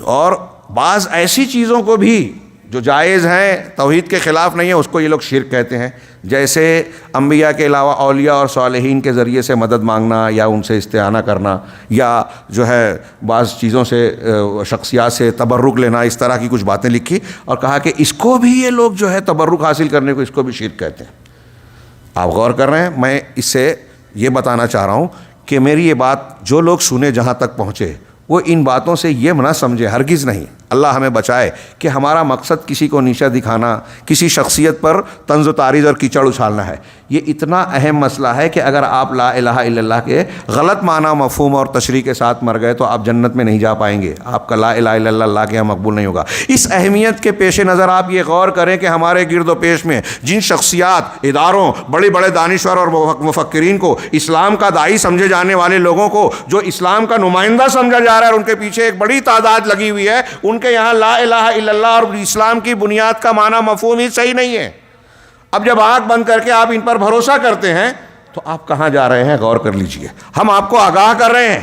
اور بعض ایسی چیزوں کو بھی جو جائز ہیں توحید کے خلاف نہیں ہے اس کو یہ لوگ شرک کہتے ہیں، جیسے انبیاء کے علاوہ اولیاء اور صالحین کے ذریعے سے مدد مانگنا یا ان سے استعانہ کرنا، یا جو ہے بعض چیزوں سے شخصیات سے تبرک لینا، اس طرح کی کچھ باتیں لکھی اور کہا کہ اس کو بھی یہ لوگ جو ہے تبرک حاصل کرنے کو اس کو بھی شرک کہتے ہیں۔ آپ غور کر رہے ہیں، میں اس سے یہ بتانا چاہ رہا ہوں کہ میری یہ بات جو لوگ سنے جہاں تک پہنچے وہ ان باتوں سے یہ نہ سمجھے، ہرگز نہیں، اللہ ہمیں بچائے کہ ہمارا مقصد کسی کو نیچا دکھانا، کسی شخصیت پر طنز و تاریض اور کیچڑ اچھالنا ہے۔ یہ اتنا اہم مسئلہ ہے کہ اگر آپ لا الہ الا اللہ کے غلط معنی، مفہوم اور تشریح کے ساتھ مر گئے تو آپ جنت میں نہیں جا پائیں گے، آپ کا لا الہ الا اللہ کے یہاں مقبول نہیں ہوگا۔ اس اہمیت کے پیش نظر آپ یہ غور کریں کہ ہمارے گرد و پیش میں جن شخصیات، اداروں، بڑے بڑے دانشور اور مفکرین کو، اسلام کا داعی سمجھے جانے والے لوگوں کو جو اسلام کا نمائندہ سمجھا جا رہا ہے اور ان کے پیچھے ایک بڑی تعداد لگی ہوئی ہے، ان کے یہاں لا الہ الا اللہ اور اسلام کی بنیاد کا معنی مفہوم ہی صحیح نہیں ہے۔ اب جب آنکھ بند کر کے آپ ان پر بھروسہ کرتے ہیں تو آپ کہاں جا رہے ہیں، غور کر لیجئے۔ ہم آپ کو آگاہ کر رہے ہیں،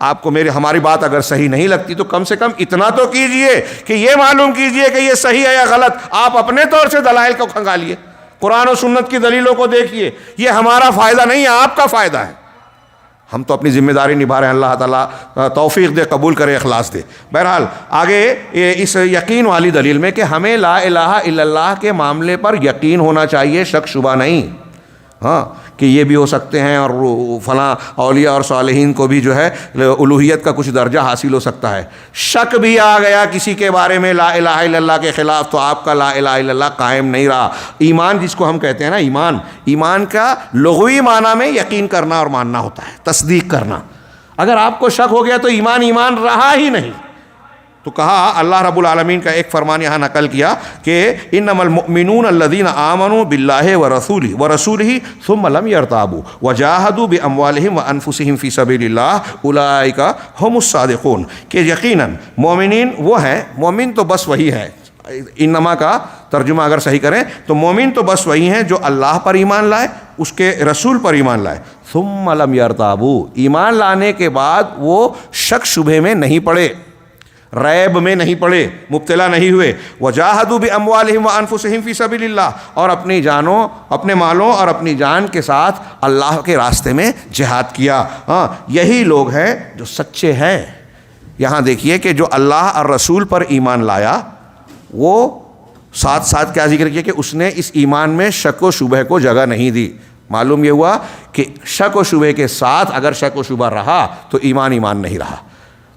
آپ کو ہماری بات اگر صحیح نہیں لگتی تو کم سے کم اتنا تو کیجئے کہ یہ معلوم کیجئے کہ یہ صحیح ہے یا غلط۔ آپ اپنے طور سے دلائل کو کھنگالیے، قرآن و سنت کی دلیلوں کو دیکھیے، یہ ہمارا فائدہ نہیں ہے، آپ کا فائدہ ہے۔ ہم تو اپنی ذمہ داری نبھا رہے ہیں، اللہ تعالیٰ توفیق دے، قبول کرے، اخلاص دے۔ بہرحال آگے اس یقین والی دلیل میں کہ ہمیں لا الہ الا اللہ کے معاملے پر یقین ہونا چاہیے، شک شبہ نہیں، ہاں، کہ یہ بھی ہو سکتے ہیں اور فلاں اولیاء اور صالحین کو بھی جو ہے الوہیت کا کچھ درجہ حاصل ہو سکتا ہے۔ شک بھی آ گیا کسی کے بارے میں لا الہ الا اللہ کے خلاف تو آپ کا لا الہ الا اللہ قائم نہیں رہا۔ ایمان جس کو ہم کہتے ہیں نا، ایمان کا لغوی معنی میں یقین کرنا اور ماننا ہوتا ہے، تصدیق کرنا۔ اگر آپ کو شک ہو گیا تو ایمان رہا ہی نہیں۔ تو کہا اللہ رب العالمین کا ایک فرمان یہاں نقل کیا کہ انما المؤمنون الذین آمنوا باللہ ورسولہ ثم لم یرتابوا وجاہدوا باموالہم وانفسہم فی سبیل اللہ اولئک ھم الصادقون، کہ یقیناً مومنین وہ ہیں، مومن تو بس وہی ہے، انما کا ترجمہ اگر صحیح کریں تو مومن تو بس وہی ہیں جو اللہ پر ایمان لائے، اس کے رسول پر ایمان لائے، ثم لم یرتابوا، ایمان لانے کے بعد وہ شک شبہ میں نہیں پڑے، ریب میں نہیں پڑے، مبتلا نہیں ہوئے. وجاہدوا باموالہم وانفسہم فی سبیل اللہ، اور اپنی جانوں، اپنے مالوں اور اپنی جان کے ساتھ اللہ کے راستے میں جہاد کیا. ہاں، یہی لوگ ہیں جو سچے ہیں. یہاں دیکھیے کہ جو اللہ اور رسول پر ایمان لایا، وہ ساتھ ساتھ کیا ذکر کیا کہ اس نے اس ایمان میں شک و شبہ کو جگہ نہیں دی. معلوم یہ ہوا کہ شک و شبہ کے ساتھ اگر شک و شبہ رہا تو ایمان نہیں رہا.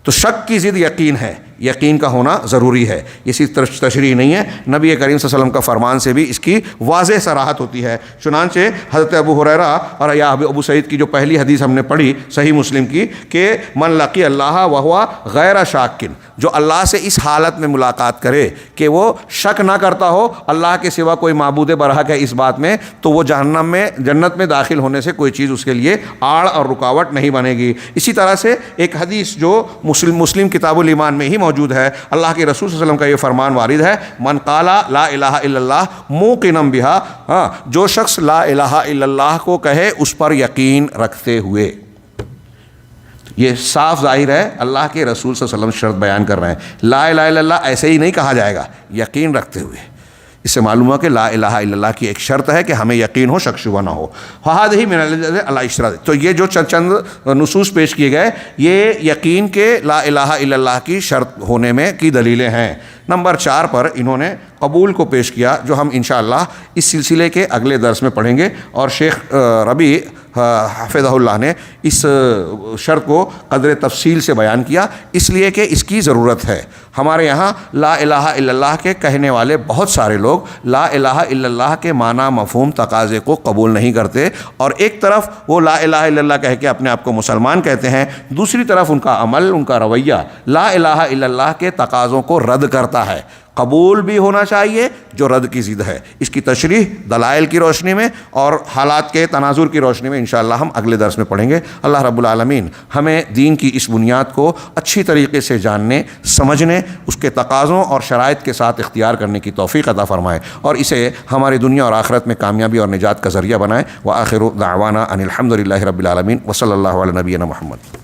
تو شک کی ضد یقین ہے، یقین کا ہونا ضروری ہے. یہ صرف تشریح نہیں ہے، نبی کریم صلی اللہ علیہ وسلم کا فرمان سے بھی اس کی واضح صراحت ہوتی ہے. چنانچہ حضرت ابو ہریرہ اور یا ابو سعید کی جو پہلی حدیث ہم نے پڑھی صحیح مسلم کی کہ من لقی اللہ وہو غیر شاکن، جو اللہ سے اس حالت میں ملاقات کرے کہ وہ شک نہ کرتا ہو اللہ کے سوا کوئی معبود برحق ہے اس بات میں، تو وہ جنت میں داخل ہونے سے کوئی چیز اس کے لیے آڑ اور رکاوٹ نہیں بنے گی. اسی طرح سے ایک حدیث جو مسلم کتاب الایمان میں ہی موجود ہے، اللہ کے رسول صلی اللہ علیہ وسلم کا یہ فرمان وارد ہے، من قال لا الہ الا اللہ موقنا بہا، ہاں، جو شخص لا الہ الا اللہ کو کہے اس پر یقین رکھتے ہوئے. یہ صاف ظاہر ہے اللہ کے رسول صلی اللہ علیہ وسلم شرط بیان کر رہے ہیں. لا الہ الا اللہ ایسے ہی نہیں کہا جائے گا، یقین رکھتے ہوئے. اس سے معلوم ہوا کہ لا الہ الا اللہ کی ایک شرط ہے کہ ہمیں یقین ہو، شک شبہ نہ ہو. فہذہ من الاشراط. تو یہ جو چند نصوص پیش کیے گئے یہ یقین کے لا الہ الا اللہ کی شرط ہونے میں کی دلیلیں ہیں. نمبر 4 پر انہوں نے قبول کو پیش کیا، جو ہم انشاءاللہ اس سلسلے کے اگلے درس میں پڑھیں گے. اور شیخ ربیع حفظہ اللہ نے اس شرط کو قدر تفصیل سے بیان کیا، اس لیے کہ اس کی ضرورت ہے. ہمارے یہاں لا الہ الا اللہ کے کہنے والے بہت سارے لوگ لا الہ الا اللہ کے معنی مفہوم تقاضے کو قبول نہیں کرتے، اور ایک طرف وہ لا الہ الا اللہ کہہ کے اپنے آپ کو مسلمان کہتے ہیں، دوسری طرف ان کا عمل، ان کا رویہ لا الہ الا اللہ کے تقاضوں کو رد کرتا ہے. قبول بھی ہونا چاہیے جو رد کی ضد ہے. اس کی تشریح دلائل کی روشنی میں اور حالات کے تناظر کی روشنی میں انشاءاللہ ہم اگلے درس میں پڑھیں گے. اللہ رب العالمین ہمیں دین کی اس بنیاد کو اچھی طریقے سے جاننے، سمجھنے، اس کے تقاضوں اور شرائط کے ساتھ اختیار کرنے کی توفیق عطا فرمائے، اور اسے ہماری دنیا اور آخرت میں کامیابی اور نجات کا ذریعہ بنائے. وآخر دعوانا ان الحمد للہ رب العالمین وصلی اللہ علی نبینا محمد.